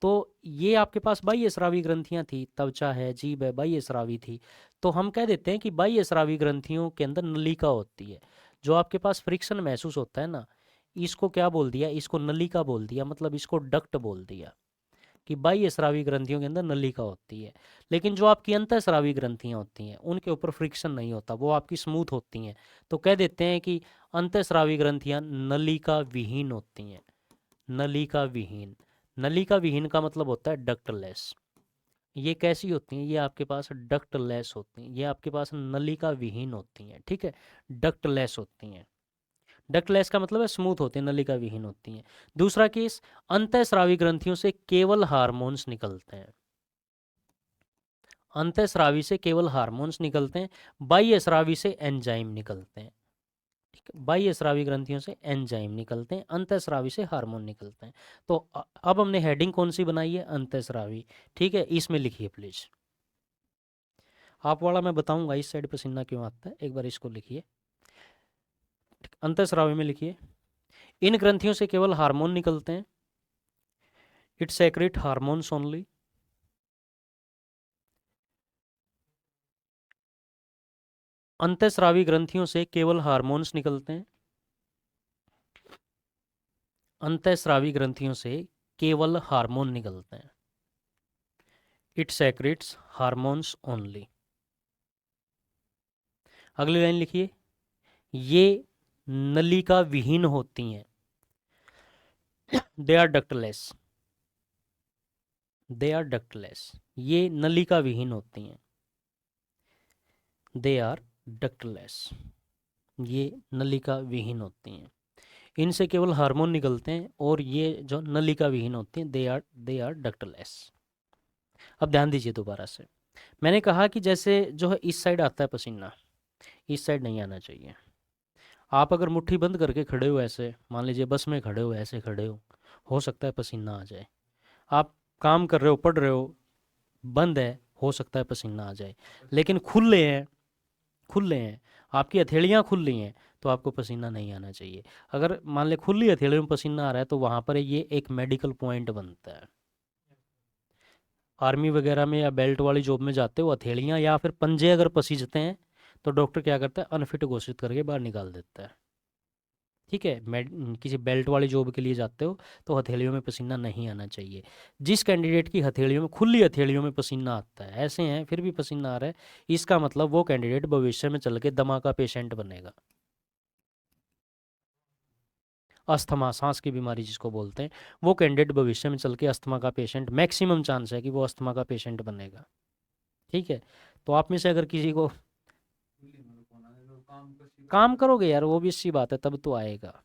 तो ये आपके पास बाह्यस्रावी ग्रंथियां थी, त्वचा है, जीभ है, बाह्यस्रावी थी। तो हम कह देते हैं कि बाह्यस्रावी ग्रंथियों के अंदर नलिका होती है। जो आपके पास फ्रिक्शन महसूस होता है ना, इसको क्या बोल दिया, इसको नलिका बोल दिया, मतलब इसको डक्ट बोल दिया, कि बाह्यस्रावी ग्रंथियों के अंदर नलिका होती है। लेकिन जो आपकी अंतःस्रावी ग्रंथियां होती हैं, उनके ऊपर फ्रिक्शन नहीं होता, वो आपकी स्मूथ होती हैं। तो कह देते हैं कि अंतःस्रावी ग्रंथियां नलिका विहीन होती हैं। नलिका विहीन, नलिका विहीन का मतलब होता है डक्टलेस। ये कैसी होती हैं, ये आपके पास डक्टलेस होती हैं, ये आपके पास नलिका विहीन होती हैं। ठीक है, डक्टलेस होती हैं। डक्टलेस का मतलब है स्मूथ होती हैं, नलिका विहीन होती हैं। दूसरा केस, अंतःस्रावी ग्रंथियों से केवल हार्मोन्स निकलते हैं। अंतःस्रावी से केवल हार्मोन्स निकलते हैं, बाह्यस्रावी से एंजाइम निकलते हैं। ठीक है, बाह्यस्रावी ग्रंथियों से एंजाइम निकलते हैं, अंतःस्रावी से हार्मोन निकलते हैं। तो अब हमने हेडिंग कौन सी बनाई है, अंतःस्रावी। ठीक है, इसमें लिखिए प्लीज, आप वाला मैं बताऊंगा इस साइड पसीना क्यों आता है, एक बार इसको लिखिए। अंतःस्रावी में लिखिए, इन ग्रंथियों से केवल हार्मोन निकलते हैं, इट सेक्रेट हार्मोन्स ओनली। अंतःस्रावी ग्रंथियों से केवल हार्मोन्स निकलते हैं, अंतःस्रावी ग्रंथियों से केवल हार्मोन निकलते हैं, इट सेक्रेट्स हार्मोन्स ओनली। अगली लाइन लिखिए, ये नलिका विहीन होती हैं, they are ductless, they are ductless, ये नलिका विहीन होती हैं, दे आर डक्टलेस, ये नलिका विहीन होती हैं। इनसे केवल हार्मोन निकलते हैं, और ये जो नलिका विहीन होती हैं, दे आर डक्टलेस। अब ध्यान दीजिए दोबारा से, मैंने कहा कि जैसे जो है इस साइड आता है पसीना, इस साइड नहीं आना चाहिए। आप अगर मुट्ठी बंद करके खड़े हो ऐसे, मान लीजिए बस में खड़े हो, ऐसे खड़े हो सकता है पसीना आ जाए। आप काम कर रहे हो, पढ़ रहे हो, बंद है, हो सकता है पसीना आ जाए। लेकिन खुले हैं, खुले हैं, आपकी हथेलियाँ खुल रही हैं, तो आपको पसीना नहीं आना चाहिए। अगर मान ले खुली हथेलियों में पसीना आ रहा है, तो वहाँ पर ये एक मेडिकल पॉइंट बनता है। आर्मी वगैरह में या बेल्ट वाली जॉब में जाते हो, हथेलियाँ या फिर पंजे अगर पसीजते हैं, तो डॉक्टर क्या करता है, अनफिट घोषित करके बाहर निकाल देता है। ठीक है, किसी बेल्ट वाली जॉब के लिए जाते हो, तो हथेलियों में पसीना नहीं आना चाहिए। जिस कैंडिडेट की हथेलियों में, खुली हथेलियों में पसीना आता है, ऐसे हैं फिर भी पसीना आ रहा है, इसका मतलब वो कैंडिडेट भविष्य में चल के दमा का पेशेंट बनेगा। अस्थमा, सांस की बीमारी जिसको बोलते हैं, वो कैंडिडेट भविष्य में चल के अस्थमा का पेशेंट, मैक्सिमम चांस है कि वो अस्थमा का पेशेंट बनेगा। ठीक है, तो आप में से अगर किसी को काम करोगे यार, वो भी अच्छी बात है, तब तो आएगा,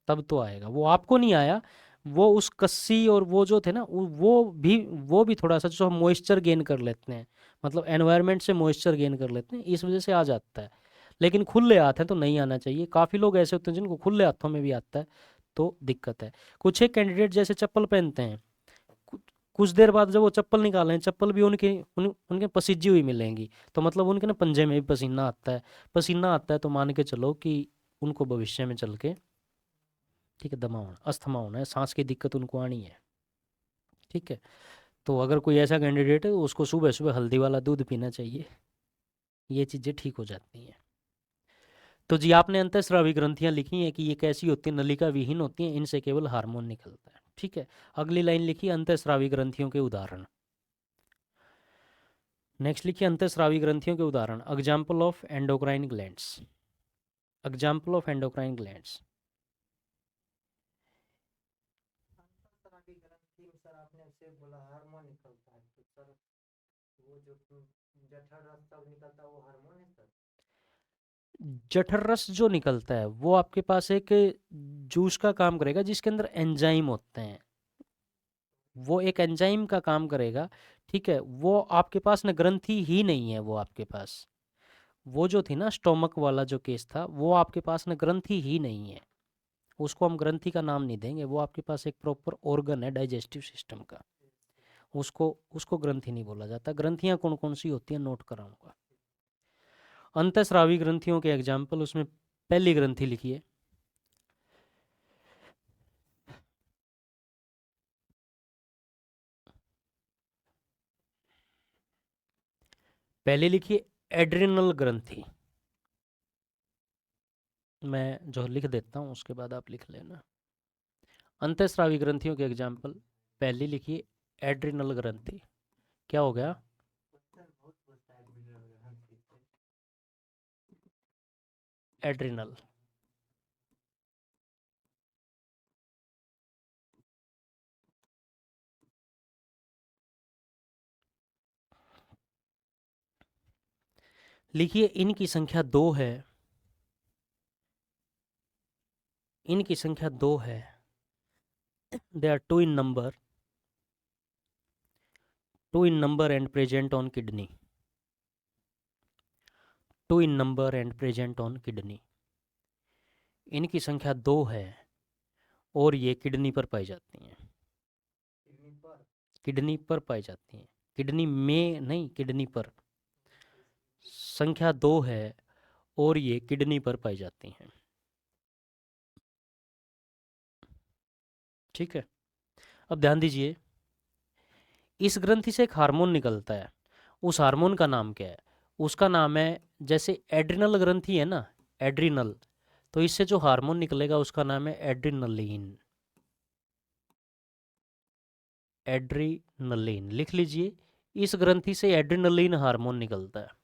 तब तो आएगा। वो आपको नहीं आया, वो उस कस्सी और वो जो थे ना, वो भी थोड़ा सा जो मॉइस्चर गेन कर लेते हैं, मतलब एनवायरनमेंट से मॉइस्चर गेन कर लेते हैं, इस वजह से आ जाता है। लेकिन खुले हाथ हैं तो नहीं आना चाहिए। काफ़ी लोग ऐसे होते हैं जिनको खुले हाथों में भी आता है, तो दिक्कत है। कुछ एक कैंडिडेट जैसे चप्पल पहनते हैं, कु- कुछ देर बाद जब वो चप्पल निकालें, चप्पल भी उनके पसीजी हुई मिलेंगी, तो मतलब उनके ना पंजे में भी पसीना आता है। पसीना आता है तो मान के चलो कि उनको भविष्य में चल के, ठीक है, दमा होना, अस्थमा होना है, सांस की दिक्कत उनको आनी है। ठीक है, तो अगर कोई ऐसा कैंडिडेट है, तो उसको सुबह सुबह हल्दी वाला दूध पीना चाहिए, ये चीज़ें ठीक हो जाती हैं। तो जी आपने अंतःस्रावी ग्रंथियां लिखी हैं कि ये कैसी होती हैं, नलिका विहीन होती हैं, इनसे केवल हार्मोन निकलता है। ठीक है, अगली लाइन लिखी अंतःस्रावी ग्रंथियों के उदाहरण। नेक्स्ट लिखिए अंतःस्रावी ग्रंथियों के उदाहरण। Example of endocrine glands. Example of endocrine glands. अंतःस्रावी ग्रंथि में सर आपने से बोला हार्मोन निकलता है, तो सर वो जो जठर रस सब निकलता है वो हार्मोन है सर? जठर रस जो निकलता है वो आपके पास एक जूस का काम करेगा जिसके अंदर एंजाइम होते हैं, वो एक एंजाइम का काम करेगा। ठीक है, वो आपके पास ना ग्रंथि ही नहीं है, वो आपके पास वो जो थी ना स्टोमक वाला जो केस था, वो आपके पास ना ग्रंथि ही नहीं है, उसको हम ग्रंथि का नाम नहीं देंगे, वो आपके पास एक प्रॉपर ऑर्गन है डाइजेस्टिव सिस्टम का, उसको उसको ग्रंथि नहीं बोला जाता। ग्रंथियां कौन कौन सी होती हैं नोट कराऊंगा। अंतःस्रावी ग्रंथियों के एग्जाम्पल, उसमें पहली ग्रंथि लिखिए, पहले लिखिए एड्रिनल ग्रंथि। मैं जो लिख देता हूँ उसके बाद आप लिख लेना। अंतःस्रावी ग्रंथियों के एग्जाम्पल, पहली लिखिए एड्रिनल ग्रंथि। क्या हो गया? सर बहुत पूछता है मिनरल ग्रंथि से। एड्रिनल। लिखिए इनकी संख्या दो है, इनकी संख्या दो है। They are two in number, two in number and present on kidney, two in number and present on kidney. इनकी संख्या दो है और ये किडनी पर पाई जाती हैं, किडनी पर? किडनी पर पाई जाती हैं, किडनी में नहीं, किडनी पर। संख्या दो है और ये किडनी पर पाई जाती हैं। ठीक है, अब ध्यान दीजिए, इस ग्रंथि से एक हार्मोन निकलता है, उस हार्मोन का नाम क्या है? उसका नाम है, जैसे एड्रिनल ग्रंथि है ना, एड्रिनल, तो इससे जो हार्मोन निकलेगा उसका नाम है एड्रिनलिन। एड्रिनलिन लिख लीजिए, इस ग्रंथि से एड्रिनलिन हार्मोन निकलता है।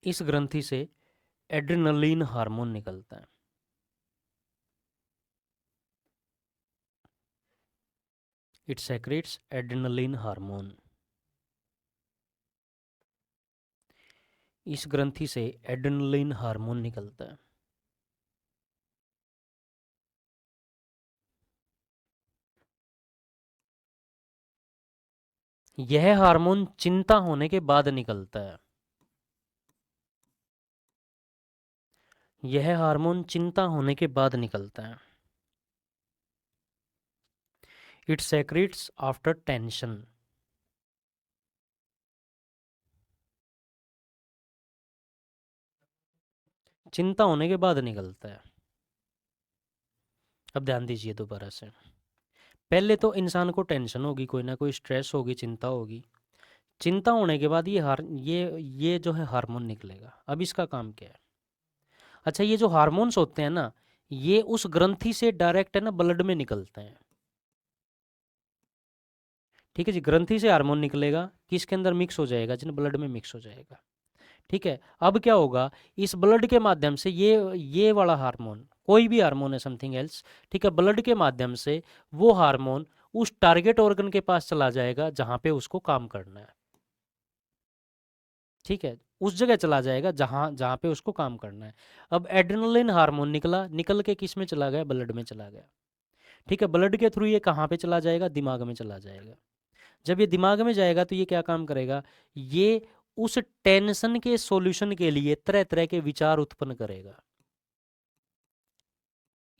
इस ग्रंथि से एड्रिनलिन हार्मोन निकलता है। It secrets adrenaline hormone. इस ग्रंथि से एड्रिनलिन हार्मोन निकलता है। यह हार्मोन चिंता होने के बाद निकलता है। यह हार्मोन चिंता होने के बाद निकलता है। It secrets after tension. चिंता होने के बाद निकलता है। अब ध्यान दीजिए दोबारा से, पहले तो इंसान को टेंशन होगी, कोई ना कोई स्ट्रेस होगी, चिंता होगी। चिंता होने के बाद ये जो है हार्मोन निकलेगा। अब इसका काम क्या है? अच्छा, ये जो हार्मोन्स होते हैं ना, ये उस ग्रंथि से डायरेक्ट है ना ब्लड में निकलते हैं। ठीक है जी, ग्रंथि से हार्मोन निकलेगा, किसके अंदर मिक्स हो जाएगा? जिन ब्लड में मिक्स हो जाएगा। ठीक है, अब क्या होगा, इस ब्लड के माध्यम से ये वाला हार्मोन, कोई भी हार्मोन है, समथिंग एल्स, ठीक है, ब्लड के माध्यम से वो हार्मोन उस टारगेट ऑर्गन के पास चला जाएगा जहां पे उसको काम करना है। ठीक है, उस जगह चला जाएगा जहां जहां पे उसको काम करना है। अब एड्रेनलिन हार्मोन निकला, निकल के किस में चला गया? ब्लड में चला गया। ठीक है, ब्लड के थ्रू ये कहाँ पे चला जाएगा? दिमाग में चला जाएगा। जब ये दिमाग में जाएगा तो ये क्या काम करेगा? ये उस टेंशन के सॉल्यूशन के लिए तरह तरह के विचार उत्पन्न करेगा।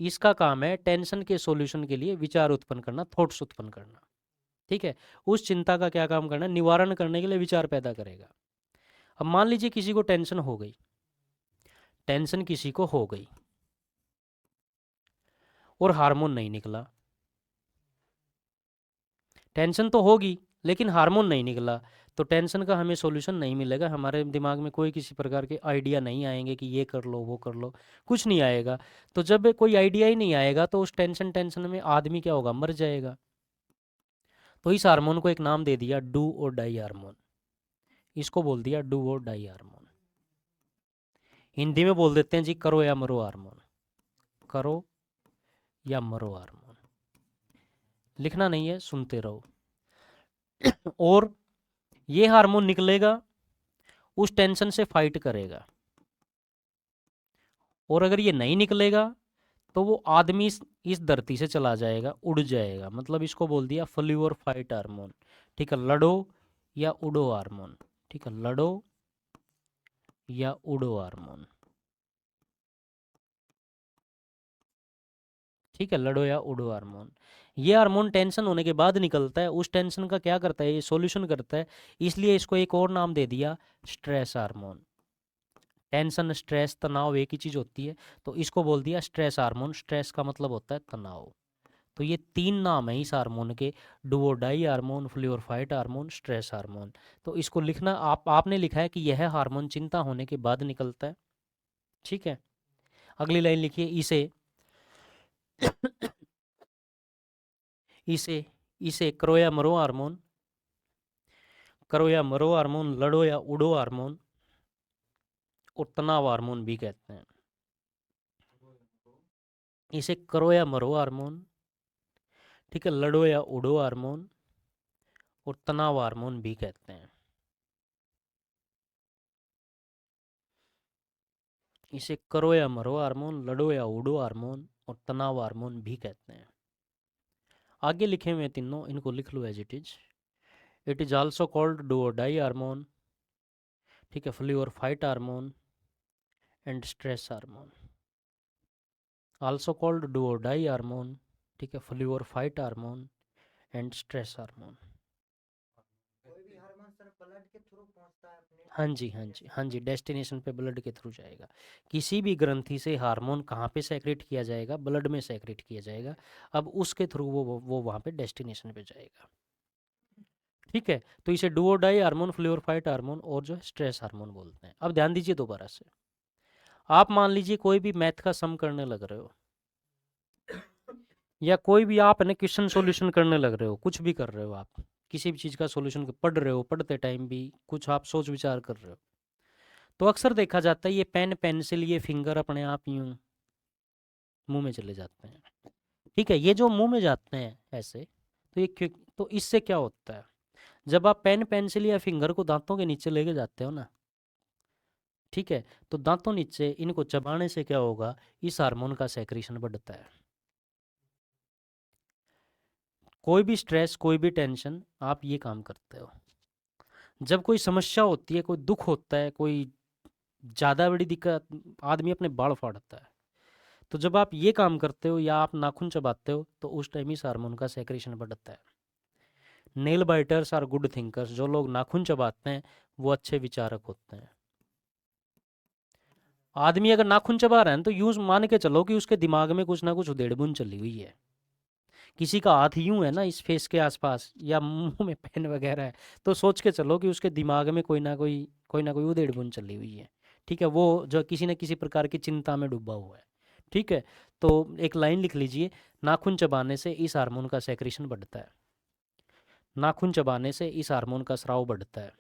इसका काम है टेंशन के सॉल्यूशन के लिए विचार उत्पन्न करना, थॉट्स उत्पन्न करना। ठीक है, उस चिंता का क्या काम करना? निवारण करने के लिए विचार पैदा करेगा। अब मान लीजिए किसी को टेंशन हो गई, टेंशन किसी को हो गई और हार्मोन नहीं निकला। टेंशन तो होगी लेकिन हार्मोन नहीं निकला, तो टेंशन का हमें सॉल्यूशन नहीं मिलेगा, हमारे दिमाग में कोई किसी प्रकार के आइडिया नहीं आएंगे कि ये कर लो वो कर लो, कुछ नहीं आएगा। तो जब कोई आइडिया ही नहीं आएगा तो उस टेंशन में आदमी क्या होगा, मर जाएगा। तो इस हार्मोन को एक नाम दे दिया डू और डाई हार्मोन, इसको बोल दिया डू और डाई हार्मोन। हिंदी में बोल देते हैं जी करो या मरो हार्मोन, करो या मरो हार्मोन। लिखना नहीं है, सुनते रहो। और ये हार्मोन निकलेगा, उस टेंशन से फाइट करेगा, और अगर ये नहीं निकलेगा तो वो आदमी इस धरती से चला जाएगा, उड़ जाएगा। मतलब इसको बोल दिया फ्लू और फाइट हार्मोन। ठीक है, लड़ो या उड़ो हार्मोन। ठीक है, लड़ो या उड़ो हार्मोन। ठीक है, लड़ो या उड़ो हार्मोन। ये हार्मोन टेंशन होने के बाद निकलता है, उस टेंशन का क्या करता है, ये सॉल्यूशन करता है, इसलिए इसको एक और नाम दे दिया स्ट्रेस हार्मोन। टेंशन, स्ट्रेस, तनाव एक ही चीज़ होती है, तो इसको बोल दिया स्ट्रेस हार्मोन। स्ट्रेस का मतलब होता है तनाव। तो ये 3 नाम है इस हार्मोन के, डुओडाई हार्मोन, फ्लोरोफाइट हार्मोन, स्ट्रेस हार्मोन। तो इसको लिखना, आपने लिखा है कि यह हार्मोन चिंता होने के बाद निकलता है। ठीक है, अगली लाइन लिखिए, इसे इसे इसे करो या मरो हार्मोन, करो या मरो हार्मोन, लड़ो या उड़ो हार्मोन और तनाव हार्मोन भी कहते हैं। इसे करो या मरो हार्मोन, ठीक है, लड़ो या उड़ो हार्मोन और तनाव हार्मोन भी कहते हैं। इसे करो या मरो हार्मोन, लड़ो या उड़ो हार्मोन और तनाव हार्मोन भी कहते हैं। आगे लिखे हुए तीनों, इनको लिख लो as it is. It is also called do और डाई हार्मोन, ठीक है, फ्लू और fight hormone and stress hormone. Also called do और डाई हार्मोन, ठीक है, फ्लू और fight hormone and stress hormone. कोई भी हार्मोन सर ब्लड के थ्रू पहुंचता है अपने हाँ जी, हाँ जी, हाँ जी, डेस्टिनेशन पे ब्लड के थ्रू जाएगा। किसी भी ग्रंथि से हार्मोन कहाँ पे सेक्रेट किया जाएगा, ब्लड में सेक्रेट किया जाएगा। अब उसके थ्रू वो वहाँ पे डेस्टिनेशन पे जाएगा। ठीक है, तो इसे डू और डाई हार्मोन, फ्लोरोफाइट हार्मोन और जो है स्ट्रेस हार्मोन बोलते हैं। अब ध्यान दीजिए दोबारा से, आप मान लीजिए कोई भी मैथ का सम करने लग रहे हो, या कोई भी आप ना क्वेश्चन सॉल्यूशन करने लग रहे हो, कुछ भी कर रहे हो आप, किसी भी चीज़ का सॉल्यूशन पढ़ रहे हो, पढ़ते टाइम भी कुछ आप सोच विचार कर रहे हो, तो अक्सर देखा जाता है ये पेन पेंसिल ये फिंगर अपने आप यूं मुंह में चले जाते हैं। ठीक है, ये जो मुंह में जाते हैं ऐसे, तो ये क्यों, तो इससे क्या होता है, जब आप पेन पेंसिल या फिंगर को दांतों के नीचे लेके जाते हो ना, ठीक है, तो दांतों नीचे इनको चबाने से क्या होगा, इस हार्मोन का सेक्रेशन बढ़ता है। कोई भी स्ट्रेस, कोई भी टेंशन, आप ये काम करते हो। जब कोई समस्या होती है, कोई दुख होता है, कोई ज़्यादा बड़ी दिक्कत, आदमी अपने बाल फाड़ता है, तो जब आप ये काम करते हो या आप नाखून चबाते हो, तो उस टाइम इस हार्मोन का सेक्रेशन बढ़ता है। Nail biters are good thinkers, जो लोग नाखून चबाते हैं वो अच्छे विचारक होते हैं। आदमी अगर नाखून चबा रहा है तो यूं मान के चलो कि उसके दिमाग में कुछ ना कुछ उधेड़बुन चली हुई है। किसी का हाथ यूं है ना इस फेस के आसपास, या मुंह में पेन वगैरह है, तो सोच के चलो कि उसके दिमाग में कोई ना कोई उधेड़बुन चली हुई है। ठीक है, वो जो किसी न किसी प्रकार की चिंता में डूबा हुआ है। ठीक है, तो एक लाइन लिख लीजिए, नाखून चबाने से इस हार्मोन का सेक्रेशन बढ़ता है। नाखून चबाने से इस हार्मोन का स्राव बढ़ता है।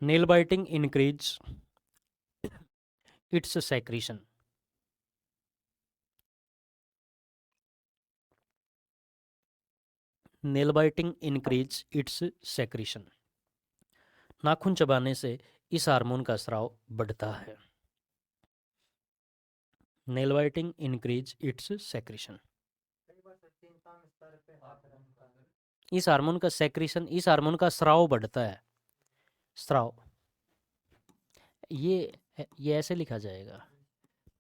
Nail biting increase its secretion. Nail biting increase its secretion. नाखून चबाने से इस हार्मोन का स्राव बढ़ता है। Nail biting increase its secretion. कई बार सर चिंता में सर पे हाथ रखता है। इस हार्मोन का सेक्रेशन, इस हार्मोन का स्राव बढ़ता है। स्राव, ये ऐसे लिखा जाएगा,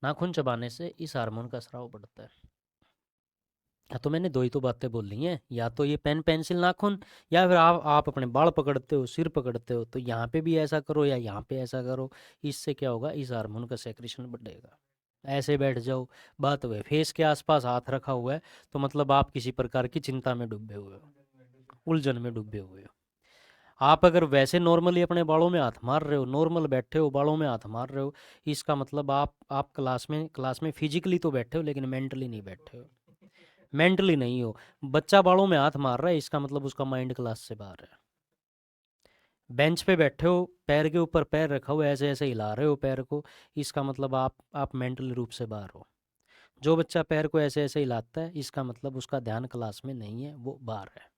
नाखून चबाने से इस हार्मोन का स्राव बढ़ता है। हाँ, तो मैंने दो ही तो बातें बोल ली हैं, या तो ये पेन पेंसिल नाखून, या फिर आप अपने बाल पकड़ते हो, सिर पकड़ते हो, तो यहाँ पे भी ऐसा करो या यहाँ पे ऐसा करो, इससे क्या होगा, इस हार्मोन का सेक्रेशन बढ़ेगा। ऐसे बैठ जाओ, बात हुए फेस के आसपास हाथ रखा हुआ है तो मतलब आप किसी प्रकार की चिंता में डूबे हुए हो, उलझन में डूबे हुए हो। आप अगर वैसे नॉर्मली अपने बालों में हाथ मार रहे हो, नॉर्मल बैठे हो, बालों में हाथ मार रहे हो, इसका मतलब आप क्लास में फिजिकली तो बैठे हो लेकिन मेंटली नहीं बैठे हो, मेंटली नहीं हो। बच्चा बालों में हाथ मार रहा है, इसका मतलब उसका माइंड क्लास से बाहर है। बेंच पे बैठे हो, पैर के ऊपर पैर रखा हुआ है, ऐसे ऐसे हिला रहे हो पैर को, इसका मतलब आप मेंटली रूप से बाहर हो। जो बच्चा पैर को ऐसे ऐसे हिलाता है, इसका मतलब उसका ध्यान क्लास में नहीं है, वो बाहर है।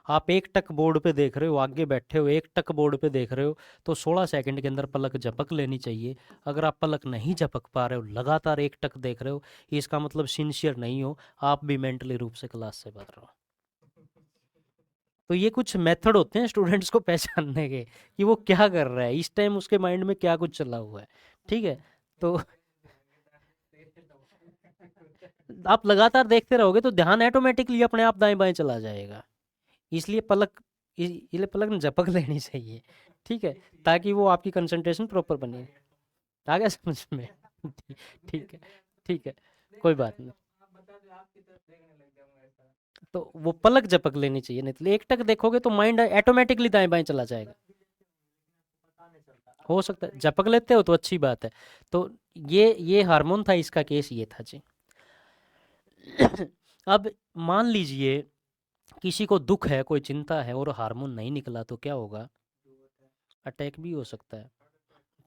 आप एक टक बोर्ड पे देख रहे हो, आगे बैठे हो, एक टक बोर्ड पे देख रहे हो, तो 16 सेकंड के अंदर पलक झपक लेनी चाहिए। अगर आप पलक नहीं झपक पा रहे हो, लगातार एक टक देख रहे हो, इसका मतलब सिंसियर नहीं हो, आप भी मेंटली रूप से क्लास से बाहर हो। तो ये कुछ मेथड होते हैं स्टूडेंट्स को पहचानने के कि वो क्या कर रहा है, इस टाइम उसके माइंड में क्या कुछ चला हुआ है। ठीक है, तो आप लगातार देखते रहोगे तो ध्यान ऑटोमेटिकली अपने आप दाएं बाएं चला जाएगा। इसलिए पलक न झपक लेनी चाहिए। ठीक है, ताकि वो आपकी कंसंट्रेशन प्रॉपर बने। आ गया समझ में? ठीक है, ठीक है, कोई बात नहीं। तो वो पलक झपक लेनी चाहिए, नहीं तो एक टक देखोगे तो माइंड ऑटोमेटिकली दाएं बाएं चला जाएगा। हो सकता है झपक लेते हो तो अच्छी बात है। तो ये हार्मोन था, इसका केस ये था जी। अब मान लीजिए किसी को दुख है, कोई चिंता है और हार्मोन नहीं निकला तो क्या होगा? अटैक भी हो सकता है।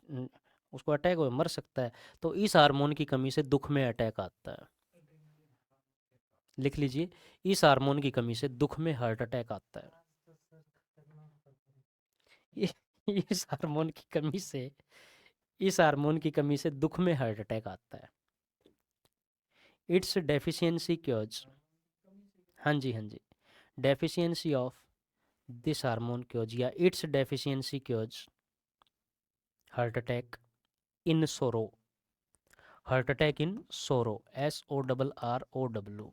न- उसको अटैक हो मर सकता है। तो इस हार्मोन की कमी से दुख में अटैक आता है। लिख लीजिए, इस हार्मोन की कमी से दुख में हार्ट अटैक आता है। इ- इस हार्मोन की कमी से इस हार्मोन की कमी से दुख में हार्ट अटैक आता है। इट्स डेफिशिएंसी क्योज, हाँ जी हाँ जी, deficiency of this hormone causes या it's deficiency causes heart attack in sorrow, heart attack in सोरो, SORROW।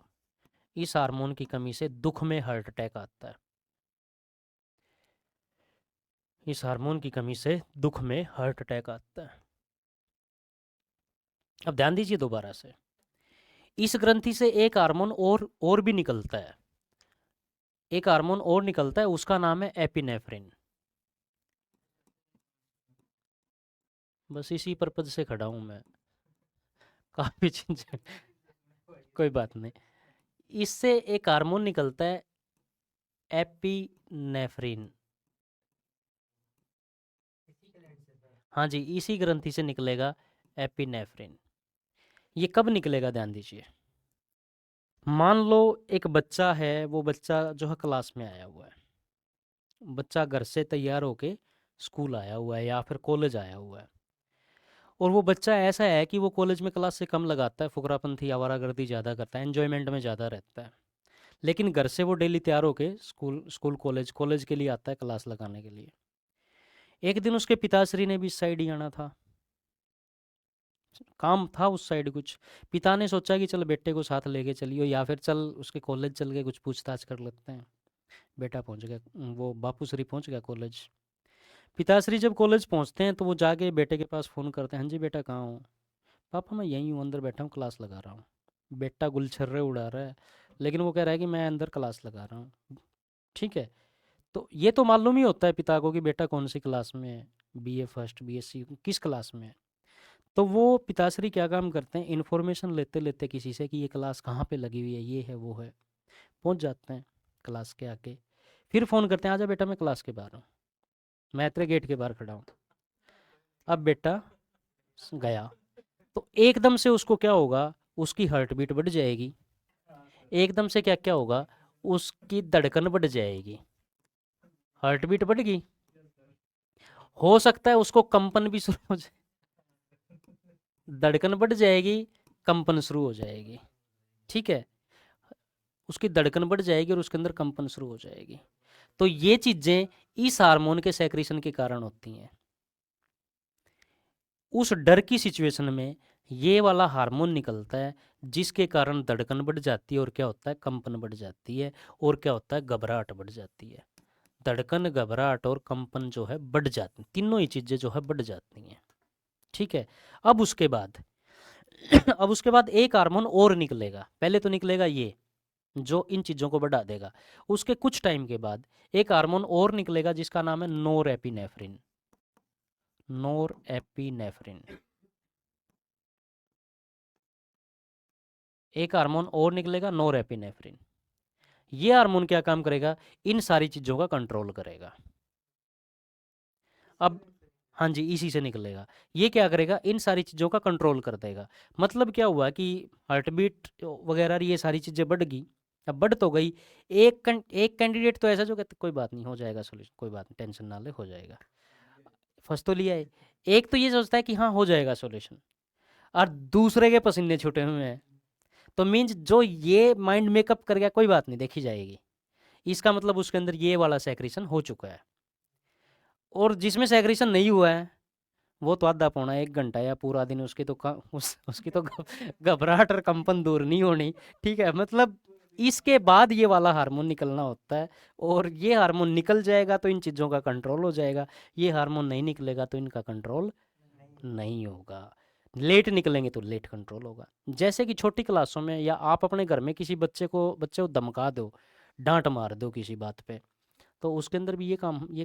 इस हार्मोन की कमी से दुख में हार्ट अटैक आता है। इस हार्मोन की कमी से दुख में हार्ट अटैक आता है। अब ध्यान दीजिए दोबारा से, इस ग्रंथि से एक हार्मोन और भी निकलता है, एक हार्मोन और निकलता है, उसका नाम है एपिनेफ्रिन। बस इसी पर्पज से खड़ा हूं मैं, काफी चीजें, कोई बात नहीं। इससे एक हार्मोन निकलता है एपिनेफ्रिन। हाँ जी, इसी ग्रंथि से निकलेगा एपिनेफ्रिन। ये कब निकलेगा ध्यान दीजिए। मान लो एक बच्चा है, वो बच्चा जो है क्लास में आया हुआ है, बच्चा घर से तैयार होके स्कूल आया हुआ है या फिर कॉलेज आया हुआ है, और वो बच्चा ऐसा है कि वो कॉलेज में क्लास से कम लगाता है, फुकरापंथी आवारागर्दी ज़्यादा करता है, एन्जॉयमेंट में ज़्यादा रहता है। लेकिन घर से वो डेली तैयार होके स्कूल स्कूल कॉलेज कॉलेज के लिए आता है क्लास लगाने के लिए। एक दिन उसके पिताश्री ने भी इस साइड ही आना था, काम था उस साइड कुछ। पिता ने सोचा कि चल बेटे को साथ लेके चलियो या फिर चल उसके कॉलेज चल के कुछ पूछताछ कर लेते हैं। बेटा पहुंच गया, वो बापू श्री पहुंच गया कॉलेज। पिताश्री जब कॉलेज पहुंचते हैं तो वो जाके बेटे के पास फ़ोन करते हैं, हाँ जी बेटा कहाँ हो? पापा मैं यहीं हूँ, अंदर बैठा हूँ, क्लास लगा रहा हूँ। बेटा गुलछर्रे उड़ा रहा है, लेकिन वो कह रहा है कि मैं अंदर क्लास लगा रहा हूँ। ठीक है, तो ये तो मालूम ही होता है पिता को कि बेटा कौन सी क्लास में है, BA फर्स्ट BSc किस क्लास में है। तो वो पिताश्री क्या काम करते हैं, इन्फॉर्मेशन लेते लेते किसी से कि ये क्लास कहाँ पे लगी हुई है, ये है वो है, पहुँच जाते हैं क्लास के आके। फिर फ़ोन करते हैं, आजा बेटा मैं क्लास के बाहर हूँ, मैं तेरे गेट के बाहर खड़ा हूँ। अब बेटा गया, तो एकदम से उसको क्या होगा, उसकी हार्ट बीट बढ़ जाएगी। एकदम से क्या क्या होगा, उसकी धड़कन बढ़ जाएगी, हार्ट बीट बढ़ गई। हो सकता है उसको कंपन भी शुरू हो जाए, धड़कन बढ़ जाएगी, कंपन शुरू हो जाएगी। ठीक है, उसकी धड़कन बढ़ जाएगी और उसके अंदर कंपन शुरू हो जाएगी। तो ये चीजें इस हार्मोन के सेक्रेशन के कारण होती हैं। उस डर की सिचुएशन में ये वाला हार्मोन निकलता है, जिसके कारण धड़कन बढ़ जाती है और क्या होता है, कंपन बढ़ जाती है, और क्या होता है, घबराहट बढ़ जाती है। धड़कन, घबराहट और कंपन जो है बढ़ जाती हैं, तीनों ही चीज़ें जो है बढ़ जाती हैं। ठीक है, अब उसके बाद अब उसके बाद एक हार्मोन और निकलेगा, पहले तो निकलेगा ये जो इन चीज़ों को बढ़ा देगा। उसके कुछ टाइम के बाद एक हार्मोन और निकलेगा जिसका नाम है नोरएपिनेफ्रिन। नोरएपिनेफ्रिन, एक हार्मोन और निकलेगा नोरएपिनेफ्रिन। ये हार्मोन क्या काम करेगा, इन सारी चीज़ों का कंट्रोल करेगा। अब हाँ जी, इसी से निकलेगा। ये क्या करेगा, इन सारी चीज़ों का कंट्रोल कर देगा। मतलब क्या हुआ कि हार्ट बीट वगैरह ये सारी चीज़ें बढ़ गई। अब बढ़ तो गई, एक कैंडिडेट तो ऐसा जो कहते कोई बात नहीं, हो जाएगा सोल्यूशन, कोई बात नहीं, टेंशन ना ले, हो जाएगा। फंस तो लिया है। एक तो ये सोचता है कि हाँ हो जाएगा सोल्यूशन, और दूसरे के पसीने छूटे हुए हैं। तो मीन्स जो ये माइंड मेकअप कर गया, कोई बात नहीं, देखी जाएगी, इसका मतलब उसके अंदर ये वाला सेक्रेशन हो चुका है। और जिसमें सेक्रेशन नहीं हुआ है वो तो आधा पौना 1 घंटा या पूरा दिन उसकी तो उसकी तो घबराहट और कंपन दूर नहीं होनी। ठीक है, मतलब इसके बाद ये वाला हार्मोन निकलना होता है, और ये हार्मोन निकल जाएगा तो इन चीज़ों का कंट्रोल हो जाएगा। ये हार्मोन नहीं निकलेगा तो इनका कंट्रोल नहीं होगा। लेट निकलेंगे तो लेट कंट्रोल होगा। जैसे कि छोटी क्लासों में या आप अपने घर में किसी बच्चे को धमका दो, डांट मार दो किसी बात पे, तो उसके अंदर भी ये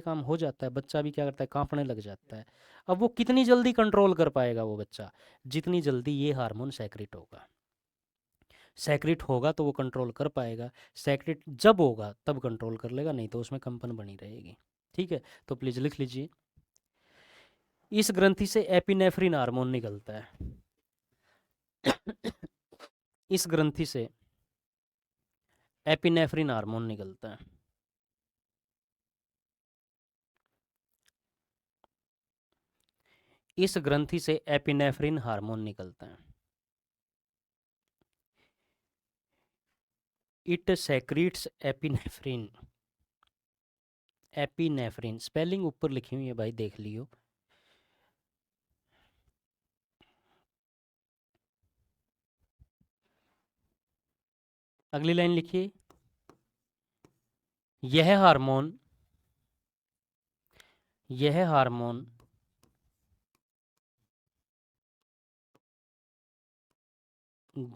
काम हो जाता है। बच्चा भी क्या करता है, कांपने लग जाता है। अब वो कितनी जल्दी कंट्रोल कर पाएगा वो बच्चा, जितनी जल्दी ये हार्मोन सेक्रेट होगा। सेक्रेट होगा तो वो कंट्रोल कर पाएगा, सेक्रेट जब होगा तब कंट्रोल कर लेगा, नहीं तो उसमें कंपन बनी रहेगी। ठीक है, तो प्लीज़ लिख लीजिए, इस ग्रंथि से एपिनेफ्रिन हार्मोन निकलता है। इस ग्रंथि से एपिनेफ्रिन हार्मोन निकलता है। इस ग्रंथि से एपिनेफ्रिन हार्मोन निकलता है। It secretes epinephrine. Epinephrine spelling ऊपर लिखी हुई है भाई, देख लियो। अगली लाइन लिखिए, यह हार्मोन यह हार्मोन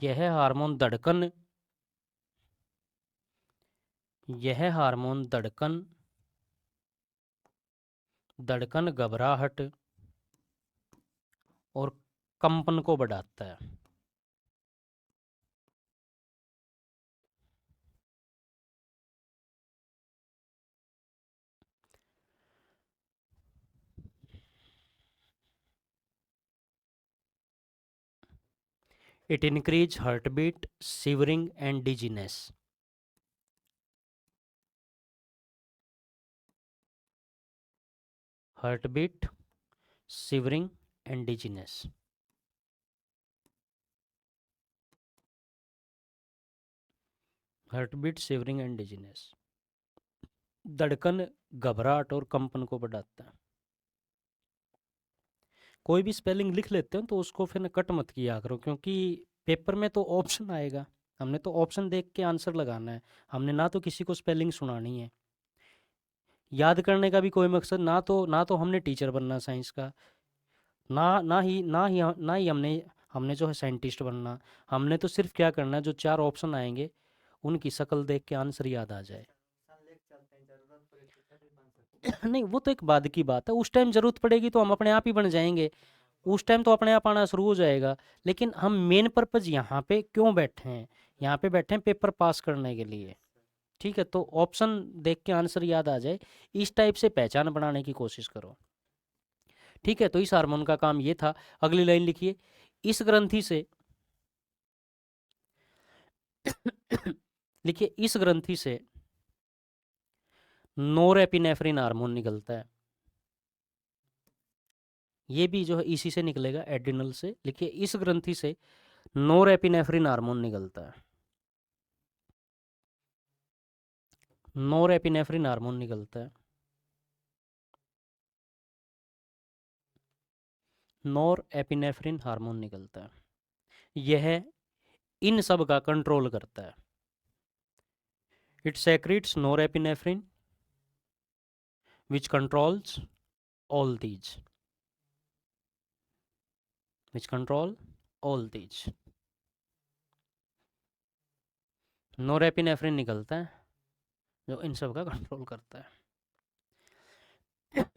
यह हार्मोन धड़कन यह हार्मोन धड़कन धड़कन घबराहट और कंपन को बढ़ाता है। It increase heart beat, shivering and dizziness. Heart beat, shivering and dizziness. Heart beat, shivering and dizziness, धड़कन घबराहट और कंपन को बढ़ाता है। कोई भी स्पेलिंग लिख लेते हो तो उसको फिर कट मत किया करो, क्योंकि पेपर में तो ऑप्शन आएगा, हमने तो ऑप्शन देख के आंसर लगाना है। हमने ना तो किसी को स्पेलिंग सुनानी है, याद करने का भी कोई मकसद, ना तो हमने टीचर बनना साइंस का, ना ही हमने हमने जो है साइंटिस्ट बनना। हमने तो सिर्फ क्या करना है, जो 4 ऑप्शन आएंगे उनकी शक्ल देख के आंसर याद आ जाए। नहीं, वो तो एक बाद की बात है, उस टाइम ज़रूरत पड़ेगी तो हम अपने आप ही बन जाएंगे, उस टाइम तो अपने आप आना शुरू हो जाएगा। लेकिन हम मेन पर्पज़ यहाँ पे क्यों बैठे हैं, यहाँ पे बैठे हैं पेपर पास करने के लिए। ठीक है, तो ऑप्शन देख के आंसर याद आ जाए, इस टाइप से पहचान बनाने की कोशिश करो। ठीक है, तो इस हार्मोन का काम ये था। अगली लाइन लिखिए, इस ग्रंथि से लिखिए, इस ग्रंथि से नोरएपिनेफ्रिन हार्मोन निकलता है। ये भी जो है इसी से निकलेगा, एड्रिनल से। लिखिए, इस ग्रंथि से नोरएपिनेफ्रिन हार्मोन निकलता है। नोरएपिनेफ्रिन हार्मोन निकलता है। नोरएपिनेफ्रिन हार्मोन निकलता है, यह इन सब का कंट्रोल करता है। It secretes norepinephrine which controls all these which control all these. Norepinephrine निकलता है जो इन सब का कंट्रोल करता है।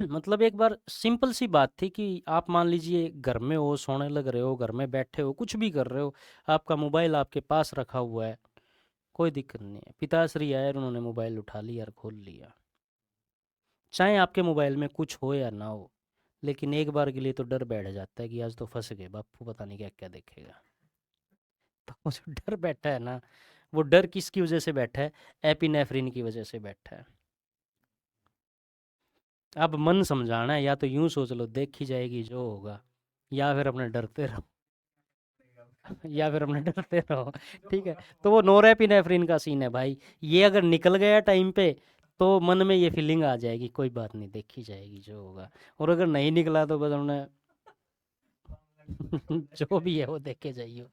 मतलब एक बार सिंपल सी बात थी कि आप मान लीजिए घर में हो, सोने लग रहे हो, घर में बैठे हो, कुछ भी कर रहे हो, आपका मोबाइल आपके पास रखा हुआ है, कोई दिक्कत नहीं है, पिताश्री आए और उन्होंने मोबाइल उठा लिया और खोल लिया, चाहे आपके मोबाइल में कुछ हो या ना हो, लेकिन एक बार के लिए तो डर बैठ जाता है कि आज तो फंस गए बापू, पता नहीं क्या क्या देखेगा। तो वो जो डर बैठा है ना, वो डर किसकी वजह से बैठा है? एपिनेफ्रिन की वजह से बैठा है। अब मन समझाना है, या तो यूं सोच लो देखी जाएगी जो होगा, या फिर अपने डरते रहो या फिर अपने डरते रहो। ठीक है, तो वो नोरेपिनेफ्रिन का सीन है भाई। ये अगर निकल गया टाइम पे तो मन में ये फीलिंग आ जाएगी कोई बात नहीं देखी जाएगी जो होगा, और अगर नहीं निकला तो बस उन्हें जो भी है वो देखे जाइए।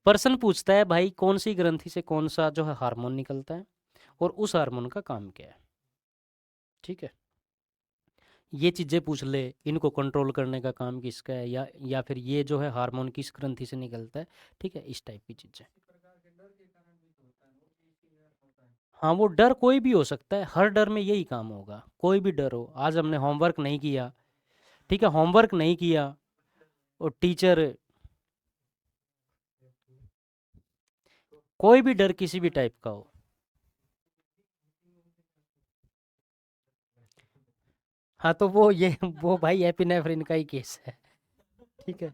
पर्सन पूछता है भाई कौन सी ग्रंथि से कौन सा जो है हार्मोन निकलता है और उस हार्मोन का काम क्या है। ठीक है, ये चीज़ें पूछ ले, इनको कंट्रोल करने का काम किसका है, या फिर ये जो है हार्मोन किस ग्रंथि से निकलता है। ठीक है, इस टाइप की चीज़ें। हाँ, वो डर कोई भी हो सकता है, हर डर में यही काम होगा, कोई भी डर हो। आज हमने होमवर्क नहीं किया, ठीक है, होमवर्क नहीं किया और टीचर, कोई भी डर किसी भी टाइप का हो। हाँ, तो वो ये वो भाई एपिनेफ्रिन का ही केस है। ठीक है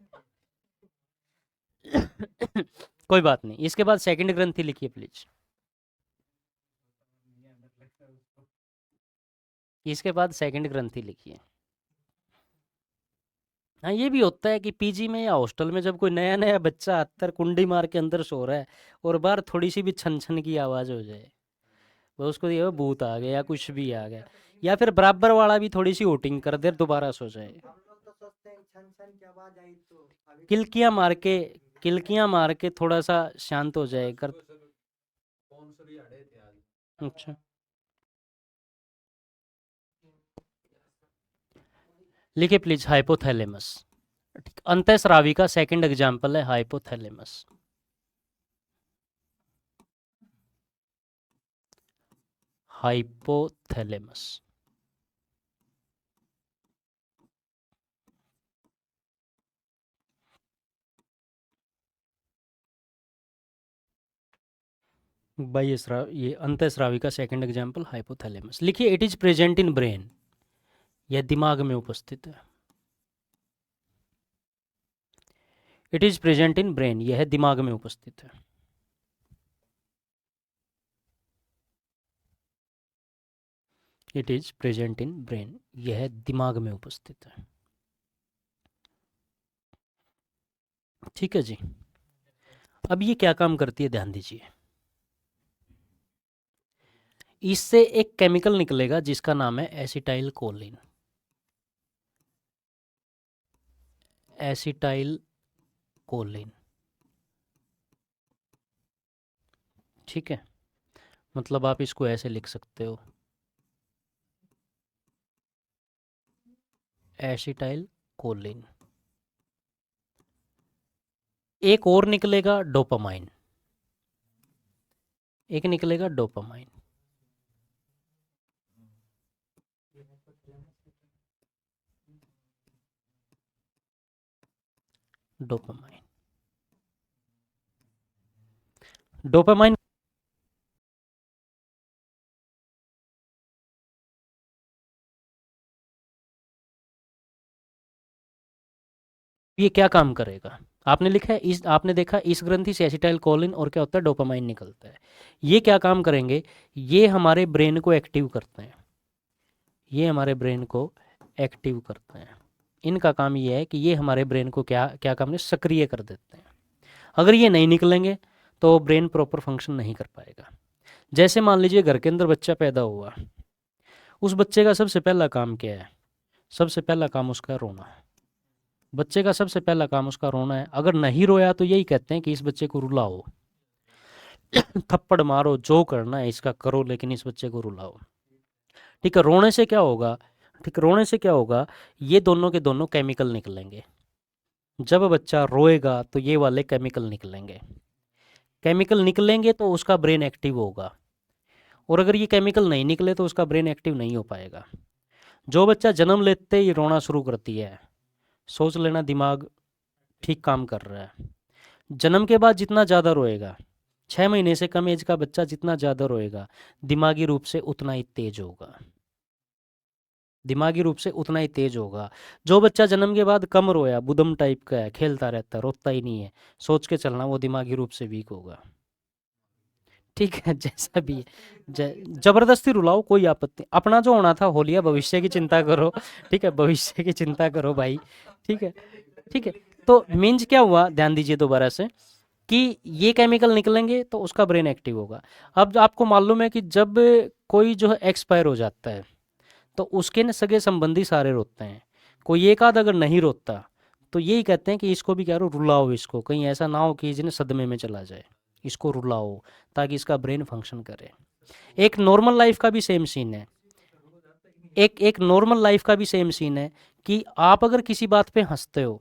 कोई बात नहीं, इसके बाद सेकंड ग्रंथि लिखिए प्लीज। इसके बाद सेकंड ग्रंथि लिखिए। हाँ, ये भी होता है कि पीजी में या हॉस्टल में जब कोई नया नया बच्चा आता है, कुंडी मार के अंदर सो रहा है और बाहर थोड़ी सी भी छन छन की आवाज़ हो जाए, वो उसको ये भूत आ गया या कुछ भी आ गया, या फिर बराबर वाला भी थोड़ी सी होटिंग कर दे दोबारा सो जाए, हम लोग तो सोचते हैं छन छन की आवाज आई तो अभी किलकियाँ मार के, किलकियाँ मार के थोड़ा सा शांत हो जाए कर। अच्छा, लिखिए प्लीज हाइपोथैलेमस। अंतःस्रावी का सेकंड एग्जाम्पल है हाइपोथैलेमस। हाइपोथैलेमस। बाह्यस्राव, ये अंतःस्रावी का सेकंड एग्जाम्पल हाइपोथैलेमस। लिखिए it is present in brain, यह दिमाग में उपस्थित है। It is present in brain, यह दिमाग में उपस्थित है। It is present in brain, यह दिमाग में उपस्थित है। ठीक है जी, अब ये क्या काम करती है ध्यान दीजिए। इससे एक केमिकल निकलेगा जिसका नाम है एसिटाइल कोलिन। Acetyl choline. ठीक है, मतलब आप इसको ऐसे लिख सकते हो, एसिटाइल कोलिन। एक और निकलेगा डोपामाइन, एक निकलेगा डोपामाइन। डोपामाइन, डोपामाइन ये क्या काम करेगा? आपने लिखा है इस, आपने देखा इस ग्रंथि से एसिटाइल कोलिन और क्या होता है डोपामाइन निकलता है। ये क्या काम करेंगे? ये हमारे ब्रेन को एक्टिव करते हैं, ये हमारे ब्रेन को एक्टिव करते हैं। इनका काम ये है कि ये हमारे ब्रेन को क्या क्या काम है, सक्रिय कर देते हैं। अगर ये नहीं निकलेंगे तो ब्रेन प्रॉपर फंक्शन नहीं कर पाएगा। जैसे मान लीजिए घर के अंदर बच्चा पैदा हुआ, उस बच्चे का सबसे पहला काम क्या है? सबसे पहला काम उसका रोना है। बच्चे का सबसे पहला काम उसका रोना है। अगर नहीं रोया तो यही कहते हैं कि इस बच्चे को रुलाओ, थप्पड़ मारो, जो करना है इसका करो, लेकिन इस बच्चे को रुलाओ। ठीक है, रोने से क्या होगा? ठीक है, रोने से क्या होगा? ये दोनों के दोनों केमिकल निकलेंगे। जब बच्चा रोएगा तो ये वाले केमिकल निकलेंगे। केमिकल निकलेंगे तो उसका ब्रेन एक्टिव होगा, और अगर ये केमिकल नहीं निकले तो उसका ब्रेन एक्टिव नहीं हो पाएगा। जो बच्चा जन्म लेते ही रोना शुरू करती है, सोच लेना दिमाग ठीक काम कर रहा है। जन्म के बाद जितना ज़्यादा रोएगा, 6 महीने से कम एज का बच्चा जितना ज़्यादा रोएगा, दिमागी रूप से उतना ही तेज होगा। दिमागी रूप से उतना ही तेज होगा। जो बच्चा जन्म के बाद कम रोया, बुदम टाइप का है, खेलता रहता है, रोता ही नहीं है, सोच के चलना वो दिमागी रूप से वीक होगा। ठीक है, जैसा भी है। जबरदस्ती रुलाओ, कोई आपत्ति, अपना जो होना था हो लिया, भविष्य की चिंता करो। ठीक है, भविष्य की चिंता करो भाई। ठीक है, ठीक है। तो मीन्स क्या हुआ, ध्यान दीजिए दोबारा से, कि ये केमिकल निकलेंगे तो उसका ब्रेन एक्टिव होगा। अब आपको मालूम है कि जब कोई जो है एक्सपायर हो जाता है तो उसके न सगे संबंधी सारे रोते हैं, कोई एक आध अगर नहीं रोता तो यही कहते हैं कि इसको भी कह रो, रुलाओ इसको, कहीं ऐसा ना हो कि जिन्हें सदमे में चला जाए, इसको रुलाओ ताकि इसका ब्रेन फंक्शन करे। एक नॉर्मल लाइफ का भी सेम सीन है। एक एक नॉर्मल लाइफ का भी सेम सीन है कि आप अगर किसी बात पे हंसते हो